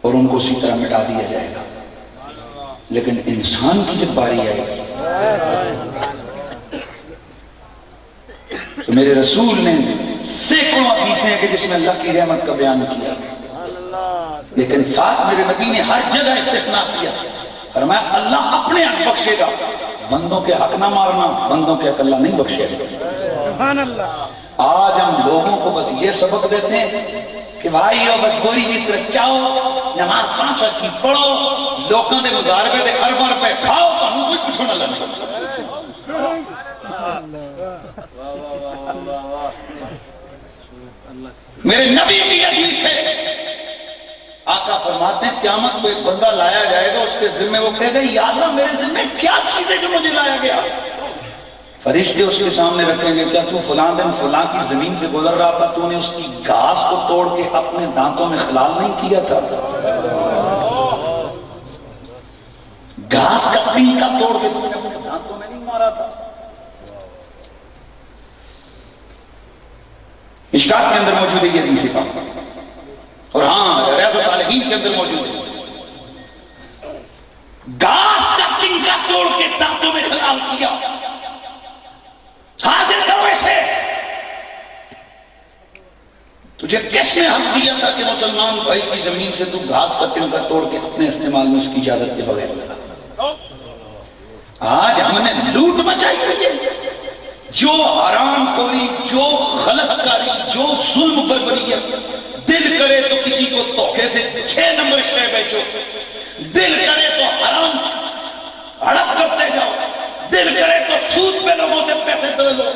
اور ان کو اسی طرح مٹا دیا جائے گا، لیکن انسان کی جب باری آئے گی تو میرے رسول نے سینکڑوں حدیثیں ہیں کہ جس میں اللہ کی رحمت کا بیان کیا، لیکن ساتھ میرے نبی نے ہر جگہ استثناء کیا، فرمایا اللہ اپنے حق بخشے گا، بندوں کے حق نہ مارنا، بندوں کے حق اللہ نہیں بخشے گا۔ سبحان اللہ۔ آج ہم لوگوں کو بس یہ سبق دیتے ہیں کہ بھائیو بس گوری کی طرف چاہو، نماز 5 وقت کی پڑھو، لوگوں کے مزاربے دے ارباں روپے کھاؤ، تو ہم کوئی کچھ نہ لگے۔ میرے نبی کی حدیث ہے، آقا فرماتے ہیں قیامت کو ایک بندہ لایا جائے گا، اس کے ذمے وہ کہے گا یا اللہ میرے ذمے کیا چیز ہے جو مجھے لایا گیا؟ فرشتے اس کے سامنے رکھیں گے کیا تو فلاں دن فلاں کی زمین سے گزر رہا تھا، تو نے اس کی گھاس کو توڑ کے اپنے دانتوں میں خلال نہیں کیا تھا؟ گھاس کا تنکا توڑ کے تو نے اپنے دانتوں میں نہیں مارا تھا؟ مشکات کے اندر موجود ہے یہ حدیث پاک، اور ہاں ریاض الصالحین کے اندر موجود ہے، گھاس کا تنکا توڑ کے دانتوں میں خلال کیا، حاضر کرو ایسے، تجھے کس نے حق دیا تھا کہ مسلمان بھائی کی زمین سے تو گھاس کا تنکا توڑ کے اپنے استعمال میں اس کی اجازت کے بغیر لگا؟ آج ہم نے لوٹ مچائی ہوئی ہے، جو حرام خوری، جو غلط کاری، جو ظلم بربریت، دل کرے تو کسی کو دھوکے سے 6 نمبر شے بیچو، دل کرے تو حرام ہڑپ کرتے جاؤ، دل کرے تو سود پہ لوگوں سے پیسے دے لو،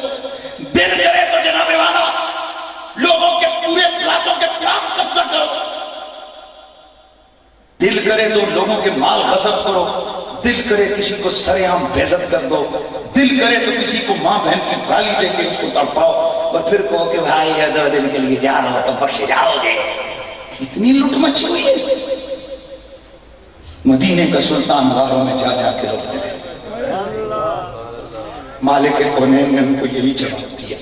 دل کرے تو جناب والا لوگوں کے پورے پلاٹوں کے پلاٹ قبضہ کرو، دل کرے تو لوگوں کے مال غصب کرو، دل کرے کسی کو سر عام بےعزت کر دو، دل کرے تو کسی کو ماں بہن کی گالی دے کے اس کو تڑپاؤ اور پھر کہو کہ بھائی 2 دن کے لیے جا رہا ہو تو بخشے جاؤ گے۔ اتنی لوٹ مچی ہوئی ہے، مدینے کا سلطان غاروں میں جا جا کے روتے ہیں، مالک کونین نے ان کو یہی جواب دیا،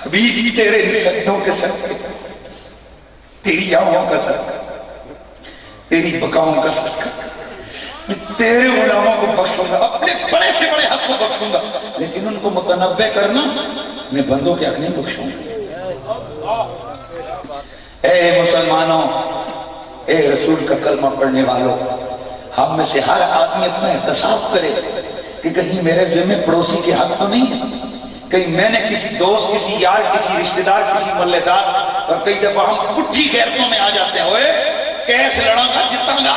حبیب تیرے سجدوں کے سر پہ، تیری آہوں کا صدقہ، تیری بکاؤں کا صدقہ، تیرے غلاموں کو بخشوں گا، اپنے بڑے سے بڑے حق کو بخشوں گا، لیکن ان کو متنبع کرنا میں بندوں کے حق نہیں بخشوں گا۔ اے مسلمانوں، اے رسول کا کلمہ پڑھنے والوں، ہم میں سے ہر آدمی اپنا احتساب کرے کہ کہیں میرے ذمہ پڑوسی کے حق تو نہیں ہے، کہیں میں نے کسی دوست، کسی یار، کسی رشتہ دار، کسی محلے دار، اور کئی دفعہ ہم پٹھی غیرتوں میں آ جاتے ہیں، ہوئے کیس لڑا گا جتنا گا،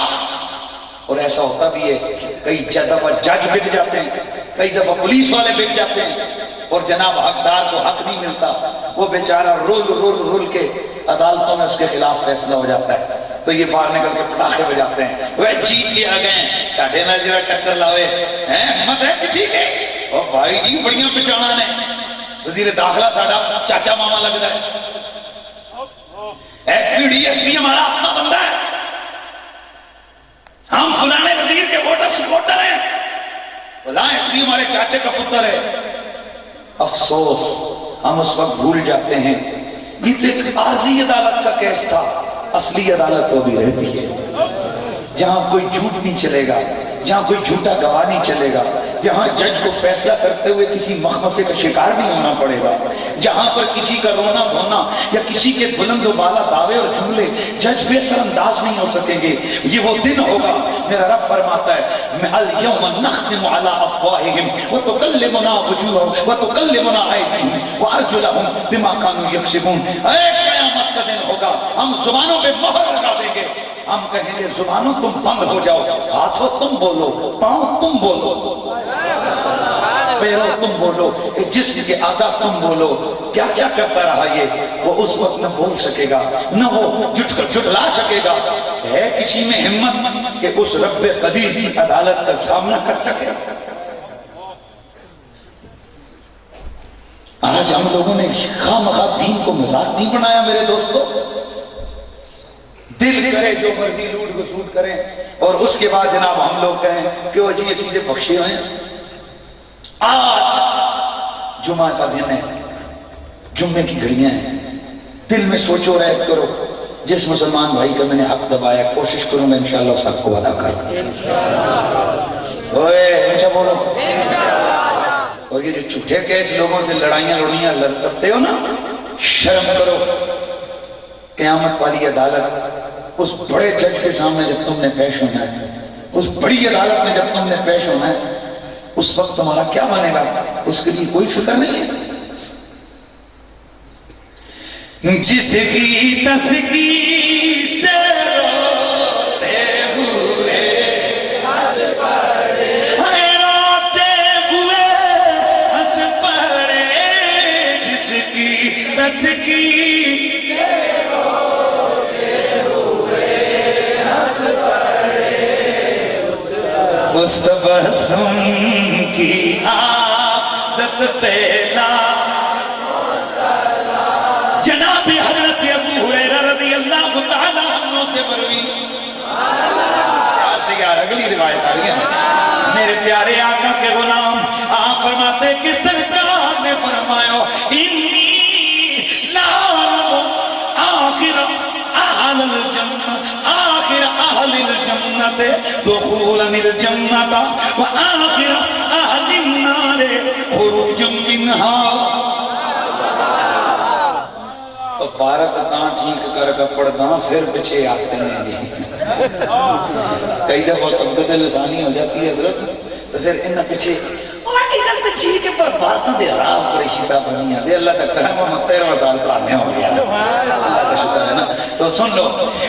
اور ایسا ہوتا بھی ہے کئی دفعہ جج بک جاتے ہیں، کئی دفعہ پولیس والے بک جاتے ہیں، اور جناب حقدار کو حق نہیں ملتا، وہ بیچارہ رول کے عدالتوں میں اس کے خلاف فیصلہ ہو جاتا ہے، تو یہ باہر نکل کے پٹاخے بجاتے ہیں، وہ جیت کے آ گئے ساڈے نال جڑا ٹکر لاوے ہیں ہمت ہے کسی کے، اور بھائی جی بڑیاں پہچانا نے، وزیر داخلہ ساڈا چاچا ماما لگتا ہے، S P D S P ہمارا اپنا بندہ ہے، ہم فلانے وزیر کے ووٹر سپورٹر ہیں، فلاں ایس پی ہمارے چاچے کا پتر ہے۔ افسوس ہم اس وقت بھول جاتے ہیں یہ تو ایک عارضی عدالت کا کیس تھا، اصلی عدالت وہ بھی رہتی ہے جہاں کوئی جھوٹ نہیں چلے گا، جہاں کوئی جھوٹا گواہ نہیں چلے گا، جہاں جج کو فیصلہ کرتے ہوئے کسی مخمصے کا شکار نہیں ہونا پڑے گا، جہاں پر کسی کا رونا دھونا یا کسی کے بلند و بالا دعوے اور جملے جج بے سر انداز نہیں ہو سکیں گے۔ یہ وہ دن ہوگا، میرا رب فرماتا ہے اليوم نختم على افواہہم وتکلمنا وجوہہم وتکلمنا ایدیہم وارجلہم بما كانوا یکسبون۔ اے قیامت کا دن ہوگا، ہم زبانوں پہ مہر لگا دیں گے، ہم کہیں گے زبانوں تم بند ہو جاؤ، ہاتھوں تم بولو، پاؤں تم بولو، پیروں تم بولو، جسم کے اعضاء تم بولو، کیا کیا کرتا رہا یہ، وہ اس وقت نہ بول سکے گا، نہ وہ جھٹلا سکے گا۔ ہے کسی میں ہمت کہ اس رب قدیر کی عدالت کا سامنا کر سکے؟ آج ہم لوگوں نے خواہ مخواہ دین کو مذاق نہیں بنایا میرے دوستو، دل کرے جو مرضی لوٹ گسوٹ کریں، اور اس کے بعد جناب ہم لوگ کہیں کہ وہ جی سیدھے بخشے ہوئے ہیں۔ آج جمعہ کا دن ہے، جمعے کی گھڑیاں ہیں، دل میں سوچو رہے کرو جس مسلمان بھائی کا میں نے حق دبایا کوشش کروں گا انشاءاللہ سب کو ادا کر اچھا بولو۔ اور یہ جو جھوٹے کیس لوگوں سے لڑائیاں کرتے ہو نا، شرم کرو۔ قیامت والی عدالت، اس بڑے جج کے سامنے جب تم نے پیش ہونا ہے، اس بڑی عدالت میں جب تم نے پیش ہونا ہے، اس وقت تمہارا کیا بنے گا اس کے لیے کوئی فکر نہیں ہے۔ جس کی تسکین سے روتے ہوئے روتے ہوئے ہنس پڑے، جس کی تسکین سے روتے ہوئے ہنس پڑے، اس تبسم کی عادت پیدا جناب حضرت ابو ہریرہ رضی اللہ تعالیٰ عنہ سے مروی۔ یار اگلی روایت آ رہی ہے، میرے پیارے آقا کے غلام آپ فرماتے کہ سرکار نے فرمایا انی لعلم آخر اہل الجنہ، آخر اہل الجنہ دخولا الجنہ وآخر اہل النار خروجا منہا۔ تو بھارت تاں ٹھیک کر کپڑ داں پھر پیچھے آتے ہیں۔ کئی دفعہ سبقت لسانی ہو جاتی ہے حضرت، تو پھر ان پیچھے ٹھیک ہے پر باتوں دے راب پریشیدہ بنی آدھے اللہ کا کرم و مطیر سال پرانے ہو گیا، اللہ کا شکر ہے نا۔ تو سن لو،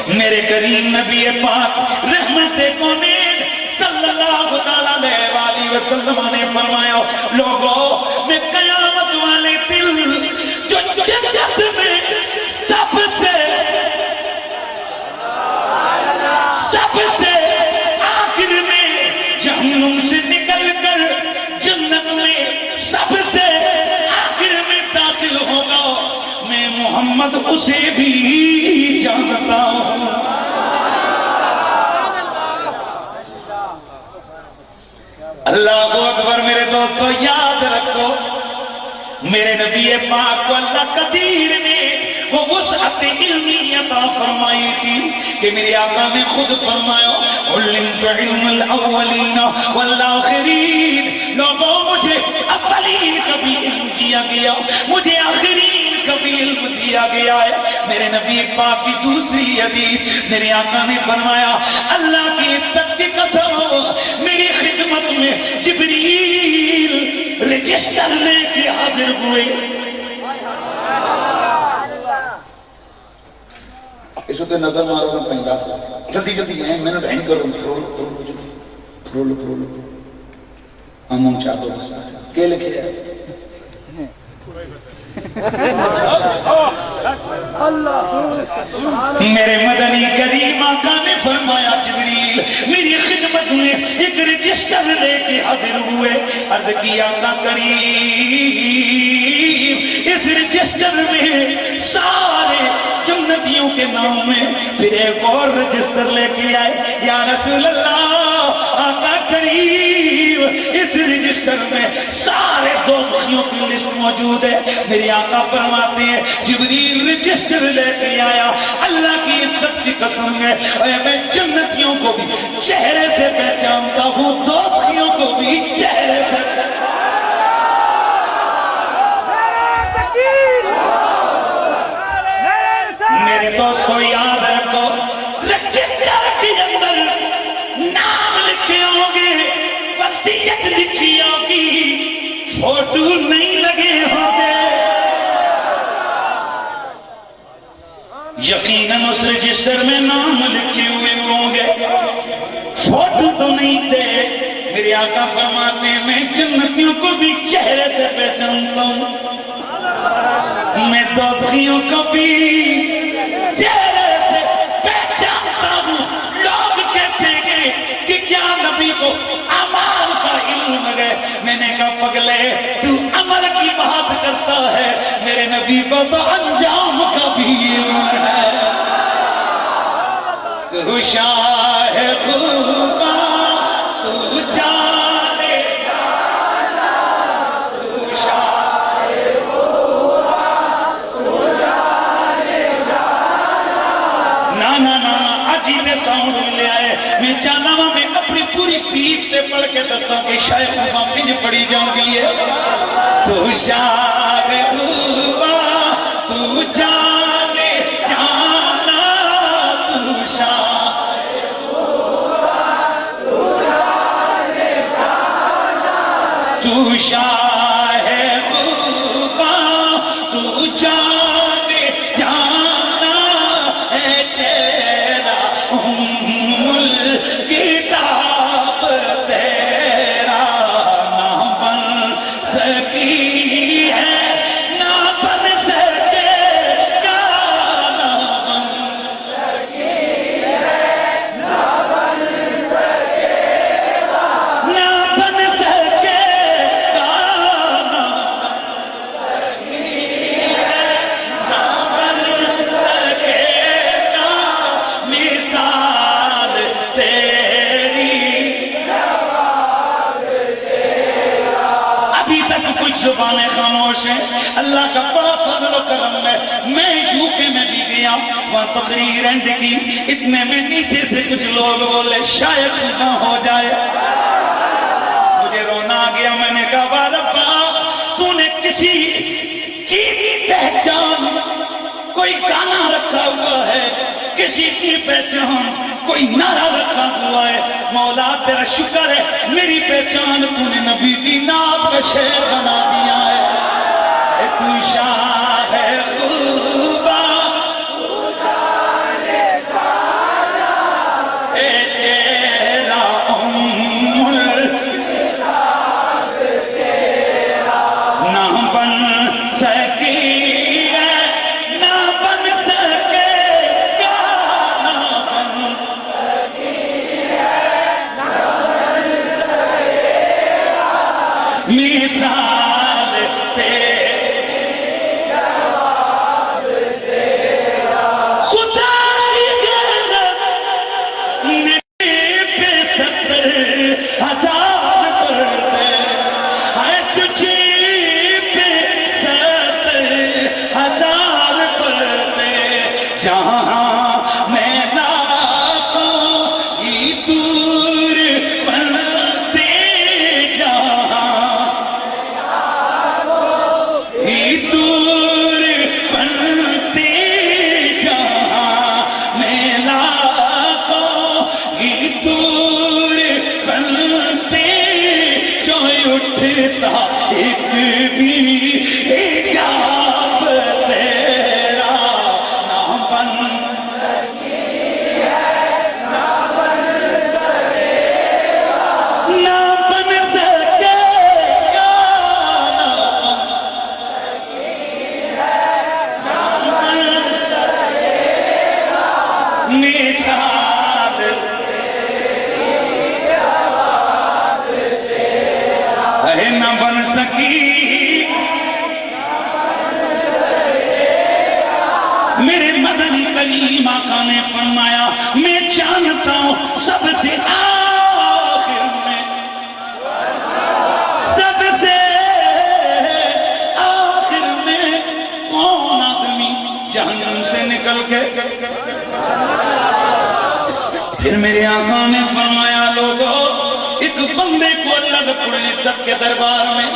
میرے کریم نبی پاک رحمت کونین صلی اللہ علیہ وآلہ وسلم نے فرمایا لوگوں میں قیامت والے دل جو جنت میں سب سے آخر میں جہنم سے نکل کر جنت میں سب سے آخر میں داخل ہوگا، میں محمد اسے بھی جانتا ہوں۔ اللہ اکبر۔ میرے دوستو یاد رکھو، میرے نبی پاک کو اللہ قدیر نے وہ وسعت علمی عطا فرمائی تھی کہ میرے آقا نے خود فرمایا علمت علم الاولین والآخرین، لوگوں مجھے اولین کا بھی علم دیا گیا، مجھے آخرین کا بھی علم دیا گیا ہے۔ میرے نبی پاک کی دوسری حدیث میرے آقا نے فرمایا اللہ کی عزت کی قسم میری خدمت میں جبریل رجسٹر لے کے حاضر ہوئے۔ اس وقت نظر مارو گا 50 جلدی جلدی ہیں منٹ اینڈ کرو فرول ہم چاہتے ہیں کیا لکھے ہے میرے مدنی کریم آقا نے فرمایا جبریل میری خدمت میں ایک رجسٹر لے کے حاضر ہوئے۔ عرض کیا آقا کریم اس رجسٹر میں سارے جنتیوں کے نام میں، پھر ایک اور رجسٹر لے کے آئے۔ یا رسول اللہ آقا کریم اس رجسٹر میں سارے دوستیوں کی لسٹ موجود ہے۔ میرے آقا فرماتے ہیں جبریل رجسٹر لے کے آیا، اللہ کی عزت کی قسم ہے میں جنتیوں کو بھی چہرے سے پہچانتا ہوں، دوستیوں کو بھی چہرے سے میرے دوستوں یاد رکھو رجسٹر کے اندر نام لکھے ہوں گے، وصیت لکھی ہوگی، فوٹو نہیں لگے ہوں گے۔ یقیناً اس رجسٹر میں نام لکھے ہوئے ہوں گے، فوٹو تو نہیں تھے۔ میرے آقا فرماتے ہیں میں جنتیوں کو بھی چہرے سے پہچانتا ہوں، میں دوستیوں کو بھی چہرے سے پہچانتا ہوں۔ لوگ کہتے ہیں کہ کیا نبی کو عمل کا علم ہے؟ میں نے کہا پگلے تو عمل کی بات کرتا ہے، میرے نبی کو تو انجام کا بھی علم ہے۔ تو شاہ خوبا تو جانے جانا، تو شاہ خوبا تو جانے جانا۔ نا عجیب ساؤنڈ لے آئے، میں چاہتا ہوں میں اپنی پوری پیٹ سے پڑھ کے دستا کہ شاید خوبا پنج پڑی جاؤں گی ہے۔ تو شاہ خوبا تو جانے جانا، تو شاہ خوبا تو جانے جانا، تو شاہ خوبا تو جانے جانا، اے چہرہ کتاب تیرا نہ بن سکی ہے، نہ بن سکے گا، نہ بن سکی ہے، نہ بن سکے گا، نہ بن سکے گا، نہ بن سکی ہے، نہ بن سکے گا، مثال تیری۔ ابھی تک کچھ زبانیں خاموش ہیں، اللہ کا بڑا فضل و کرم ہے۔ میں یو کے میں بھی گیا، وہاں تقریر اینڈ کی، اتنے میں نیچے سے کچھ لوگ بولے شاید نہ ہو جائے، مجھے رونا آ گیا۔ میں نے کہا واہ ربا تو نے کسی چیز کی پہچان، کوئی گانا رکھا ہوا ہے، کسی کی پہچان کوئی نعرہ رکھا ہوا ہے، مولا تیرا شکر ہے میری پہچان تو نے نبی کی نعت کا شعر بنا دیا ہے۔ اے تو شاہ خوبا تو جانے جانا، اے چہرہ کتاب تیرا نہ بن سکی ہے، نہ بن سکے گا، نہ بن سکی ہے، نہ بن سکے گا، مثال بتاؤ سب سے آخر میں، سب سے آخر میں کون آدمی جہنم سے نکل کے؟ پھر میرے آقا نے فرمایا لوگوں ایک بندے کو اللہ رب العزت کے دربار میں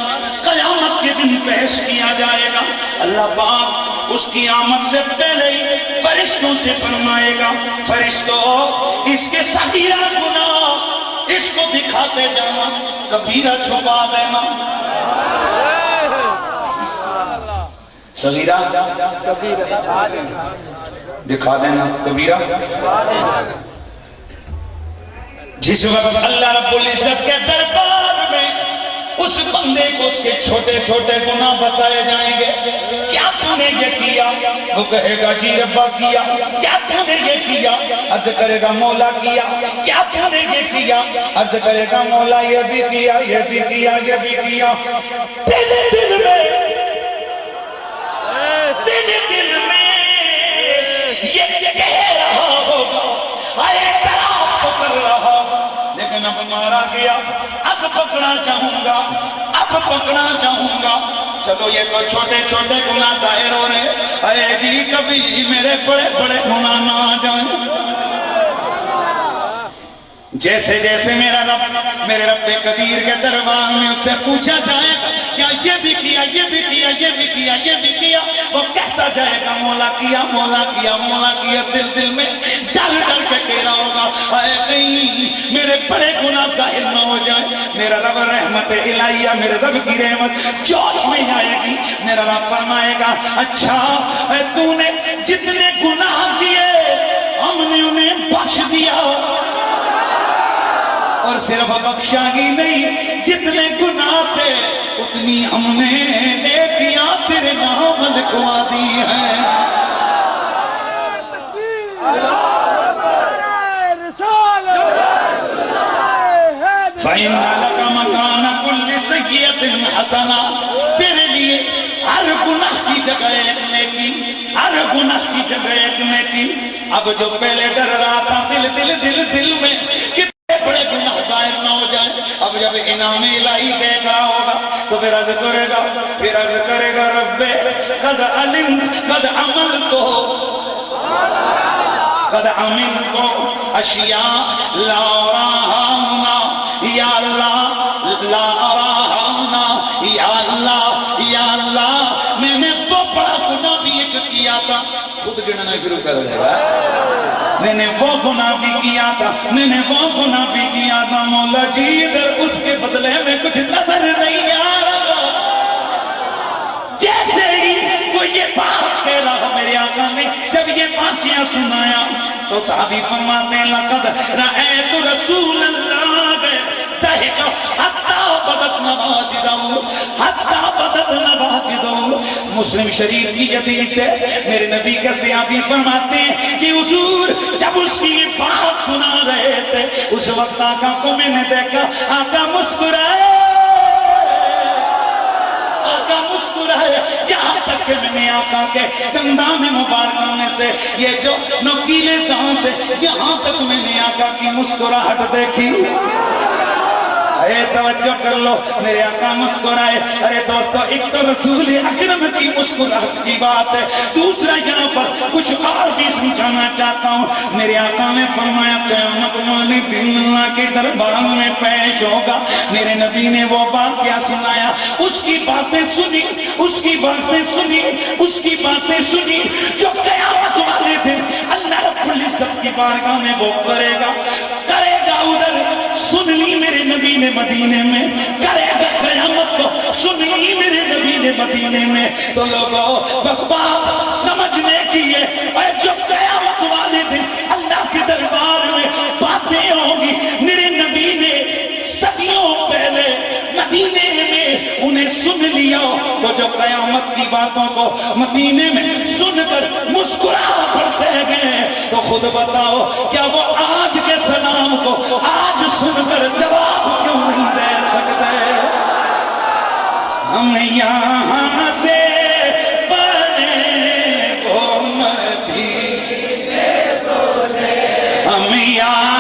قیامت کے دن پیش کیا جائے گا. اللہ پاک اس کی آمد سے پہلے ہی فرشتوں سے فرمائے گا فرشتوں اس کے صغیرہ گناہ اس کو دکھاتے جانا، کبیرہ چھپا دینا. صغیرہ دکھا دینا، کبیرہ. جس وقت اللہ رب العزت کے دربار میں اس بندے کو اس کے چھوٹے چھوٹے گناہ بتائے جائیں گے. کیا تم نے یہ کیا؟ وہ کہے گا جی ربا کیا. کیا تم نے یہ کیا؟ عرض کرے گا مولا کیا. کیا تم نے یہ کیا؟ عرض کرے گا مولا یہ بھی کیا، یہ بھی کیا، یہ بھی کیا. تیرے دل میں یہ کہہ رہا ہوگا اعتراف تو کر رہا، لیکن اب مارا گیا، اب پکڑنا چاہوں گا، اب پکڑنا چاہوں گا. چلو یہ تو چھوٹے چھوٹے گناہ ظاہر ہو رہے، اے جی کبھی میرے بڑے بڑے گناہ نہ آ جائیں. جیسے جیسے میرے رب قدیر کے دربار میں اس سے پوچھا جائے گا کیا یہ بھی کیا، یہ بھی کیا، یہ بھی کیا، یہ بھی کیا، وہ کہتا جائے گا مولا کیا، مولا کیا، مولا کیا. دل دل میں ڈر ڈر کے کہہ رہا ہوگا اے کہیں میرے بڑے گناہ ظاہر نہ ہو جائے. میرا رب رحمت الہیہ، میرے رب کی رحمت جوش میں آئے گی. میرا رب فرمائے گا اچھا تو نے جتنے گناہ کیے ہم نے انہیں بخش دیا، اور صرف بخشا ہی نہیں، جتنے گناہ تھے اتنی ہم نے نیکیاں تیرے نام لکھوا دی ہیں. فَإِنَّ لَكَ مَكَانَ كُلِّ سَيِّئَةٍ حَسَنَةٍ، تیرے لیے ہر گناہ کی جگہ ایک نیکی، ہر گناہ کی جگہ ایک نیکی. اب جو پہلے ڈر رہا تھا دل میں بڑے گناہ ظاہر نہ ہو جائے، اب جب انعام الہی دیکھ رہا ہوگا تو پھر عرض کرے گا رب قد عملت اشیاء لا اراہا ہونا، یا اللہ لا اراہا ہونا، یا اللہ یا اللہ میں نے تو بڑا گناہ بھی ایک کیا تھا. خود گننا شروع کر دے گا، میں نے وہ گناہ بھی کیا تھا، میں نے وہ گناہ بھی کیا تھا. مولا جی ادھر اس کے بدلے میں کچھ نظر نہیں آ رہا. جیسے ہی وہ یہ بات کہہ رہا میرے آقا نے جب یہ واقعہ سنایا تو صحابی فرماتے ہیں لقد رأیت رسول اللہ حتی بدت نواجدہ. مسلم شریف کی حدیث ہے، میرے نبی کا صحابی فرماتے ہیں کہ حضور جب اس کی یہ بات سنا رہے تھے اس وقت آقا کو میں نے دیکھا آقا مسکرائے، آقا مسکرائے، یہاں تک کہ میں نے آقا کے دندان مبارکہ میں سے یہ جو نوکیلے دانت ہے یہاں تک میں نے آقا کی مسکراہٹ دیکھی. اے توجہ کر لو، میرے آقا مسکرائے. ارے دوستو ایک تو رسول اکرم کی مسکراہٹ کی بات ہے، دوسرا یہاں پر کچھ اور بھی سمجھانا چاہتا ہوں. میرے آقا نے فرمایا قیامت والے دن اللہ کے دربار میں پیش ہوگا. میرے نبی نے وہ بات کیا سنایا، اس کی باتیں سنی، اس کی باتیں سنی، اس کی باتیں سنی جو قیامت والے دن اللہ رب العزت کی بارگاہ میں وہ کرے گا ادھر سن لی میرے نبی نے مدینے میں، کرے گا قیامت کو سن لی میرے نبی نے مدینے میں. تو لوگوں بس بات سمجھنے کی ہے، اور جو قیامت والے دن اللہ کے دربار میں باتیں ہوں گی میرے نبی نے صدیوں پہلے مدینے میں انہیں سن لیا، تو جو قیامت کی باتوں کو مدینے میں سن کر مسکرا پڑتے گئے تو خود بتاؤ کیا وہ آج کے سلام کو آج سن کر جواب کیوں نہیں دے سکتے؟ ہم یہاں سے بنے کو مدینے تو لے، ہم یہاں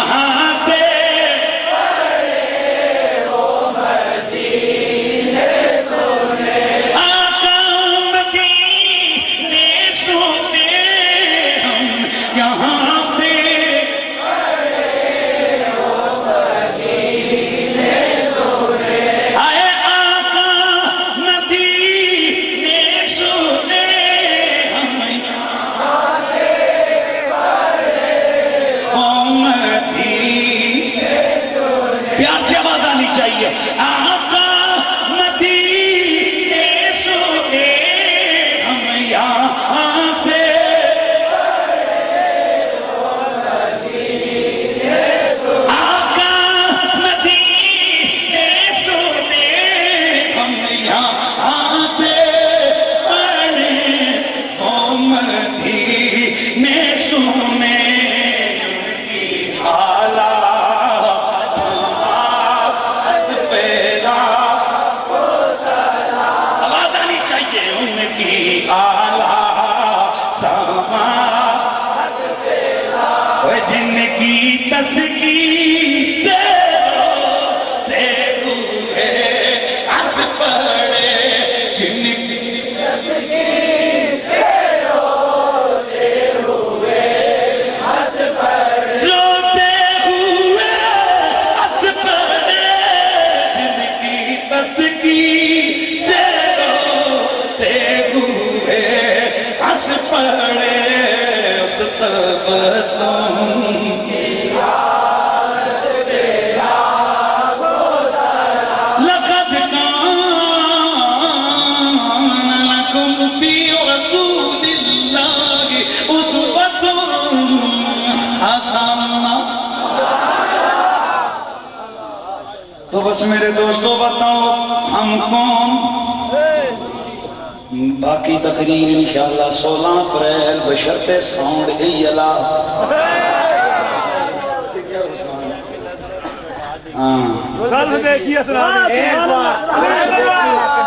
جن کی تسکین سے روئے ہاتھ پڑے جن کی تسکین سے روتے ہوئے ہاتھ پڑے روتے ہوئے ہاتھ پڑے جن کی تسکین سے روتے ہوئے ہاتھ پڑے اس تبسم کی یاد تیرا لقد كان لكم في رسول الله أسوة حسنة. تو بس میرے دوستو بتاؤ ہم کون؟ باقی تقریر انشاءاللہ 16 اپریل بشرط ساؤنڈ ایلا.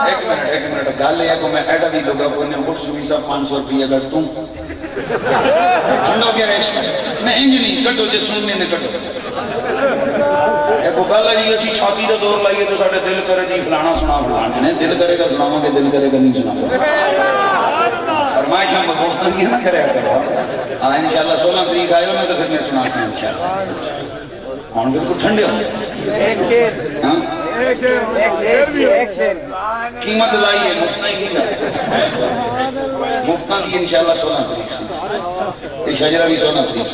ایک منٹ گل ہے کہ میں ایڈا بھی لوگا کو نے بکس بھی سب 500 روپیہ اگر تم چھنڈو کیا ریش میں انجلی کٹو جے سننے نے کٹو ایک گل ہے جی اسی چھاتی کا دور لائیے تو ساڑھے دل کرے جی فلانا سنا فلانا دل کرے گا سناواں گے دل کرے گا نہیں سناواں فرمائشاں بہت نہیں نہ کرے ہاں انشاءاللہ 16 تاریخ آئے میں تو پھر میں سنا سنا انشاءاللہ ہوں بالکل ٹھنڈے ہو قیمت لائیے مفتہ ہی مفتہ کی انشاءاللہ 16 تاریخ یہ شجرہ بھی 16 تاریخ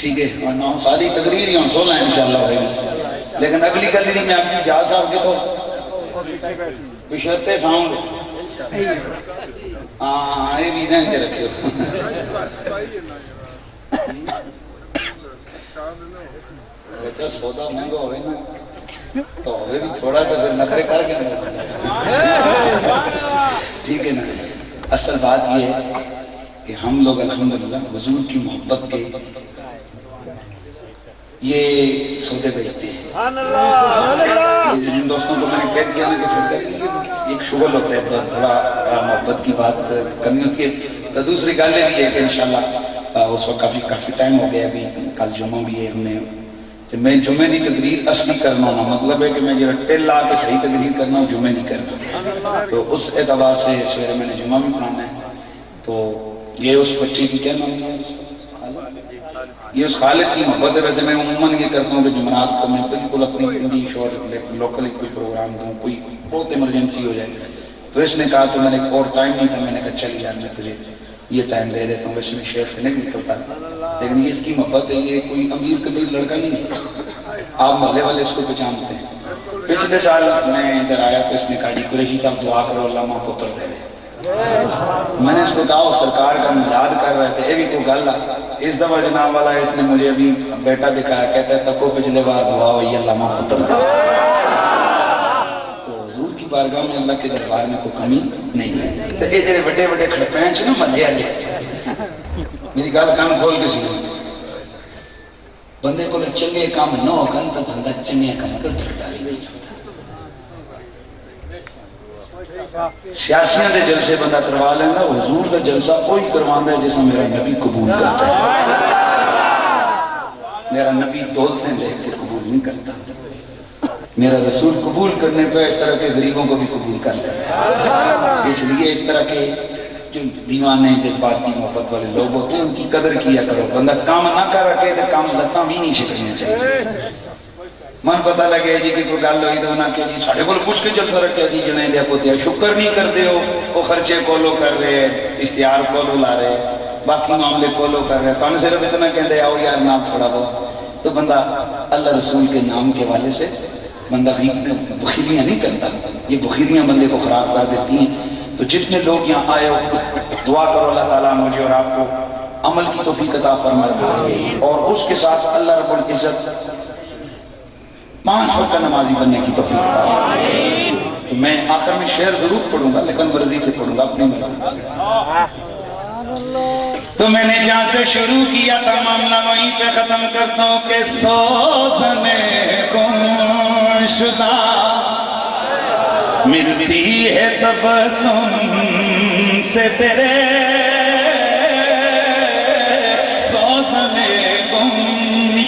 ٹھیک ہے اور 9 سالی تقریر ہی ہوں 16 انشاءاللہ ہوئے لیکن اگلی کلی میں اپنی جہاز صاحب کے تو بشرتے ساؤنڈ ہاں یہ بھی دیں کے رکھے ہو بیٹا سودا مہنگا ہوئے نا تو ہوئے بھی تھوڑا تو پھر نخرے کر کے ٹھیک ہے نا. اصل بات یہ ہے کہ ہم لوگ الحمدللہ حضور کی محبت کے یہ سودے بیچتے ہیں. جن دوستوں کو میں نے کہہ دیا نا کہ ایک شغل ہوتا ہے تھوڑا محبت کی بات کرنی ہوتی ہے. تو دوسری گل یہ بھی ہے کہ انشاءاللہ اس وقت کافی ٹائم ہو گیا ابھی کل جمعہ بھی ہے ہم نے میں جمعے کی تقریر اصلی کرنا ہونا مطلب ہے کہ میں جو ٹل لا کے صحیح تقریر کرنا ہوں جمعے نہیں کرنا. تو اس اعتبار سے سویرے میں نے جمعہ بھی پڑھانا ہے. تو یہ اس بچے کی کیا نام ہے یہ اس خالد کی محبت ہے. ویسے میں عموماً یہ کرتا ہوں کہ جمعرات کو میں بالکل اپنی انگلش اور لوکل کوئی پروگرام دوں کوئی بہت ایمرجنسی ہو جائے. تو اس نے کہا تو میں نے اور ٹائم نہیں تھا میں نے کہا چل یار میں تجھے یہ ٹائم دے دیتا ہوں. ویسے میں شیخ سے نہیں نکلتا لیکن یہ اس کی محبت ہے. یہ کوئی امیر کبیر لڑکا نہیں ہے آپ محلے والے اس کو پہچانتے ہیں. پچھلے سال میں ادھر آیا تو اس نے کہا جی قریشی صاحب دعا کرو اللہ ماں پتر دے دے. میں نے اس کو کہا سرکار کا مزاد کر رہے تھے یہ بھی کوئی گل ہے. اس دفعہ جناب والا اس نے مجھے ابھی بیٹا دکھایا کہتا ہے تکو پچھلے بار دعا ہوئی اللہ ماں پتر دے. تو حضور کی بارگاہ میں اللہ کے دربار میں کوئی کمی نہیں ہے. تو یہ جڑے بڑے بڑے کھڑپین نا ملے والے میری گل کان کھول کے سنو. بندے کو چنگے کام نہ ہو کن تو بندہ چنگے کام کر سکتا ہے. سیاسیاں دے جلسے بندہ کروا لینا حضور دا جلسہ کوئی کروانا ہے جیسا میرا نبی قبول کرتا ہے. میرا نبی دولتیں دیکھ کے قبول نہیں کرتا. میرا رسول قبول کرنے پہ اس طرح کے غریبوں کو بھی قبول کرتا ہے. اس لیے اس طرح کے جو دیوانے جذباتی محبت والے لوگ ہوتے ہیں ان کی قدر کیا کرو. بندہ کام نہ کر رکھے تو کام لتاں بھی نہیں سکھنی چاہیے. من پتہ لگے جی کہ کوئی گل ہوئی تو نہ کہ جی ساڈے کول پوچھ کے جلسہ رکھیا جی جنے دے پوتیا شکر نہیں کرتے ہو وہ خرچے کولو کر رہے اشتہار کولو لا رہے باقی معاملے کولو کر رہے تم صرف اتنا کہتے آؤ یار نام تھوڑا بہت. تو بندہ اللہ رسول کے نام کے حوالے سے بندہ بخیلیاں نہیں کرتا. یہ بخیلیاں بندے کو خراب کر دیتی ہیں. تو جتنے لوگ یہاں آئے ہو دعا کرو اللہ تعالیٰ مجھے اور آپ کو عمل کی توفیق عطا فرمائے اور اس کے ساتھ اللہ رب العزت 5 وقت نمازی بننے کی توفیق عطا فرمائے. تو میں آخر میں شعر ضرور پڑھوں گا لیکن ورزی سے پڑھوں گا اپنی مرضی. تو میں نے جہاں سے شروع کیا تھا معاملہ وہیں پہ ختم کرتا ہوں کہ سوزنے گم شدہ ملتی ہے تبسم سے تیرے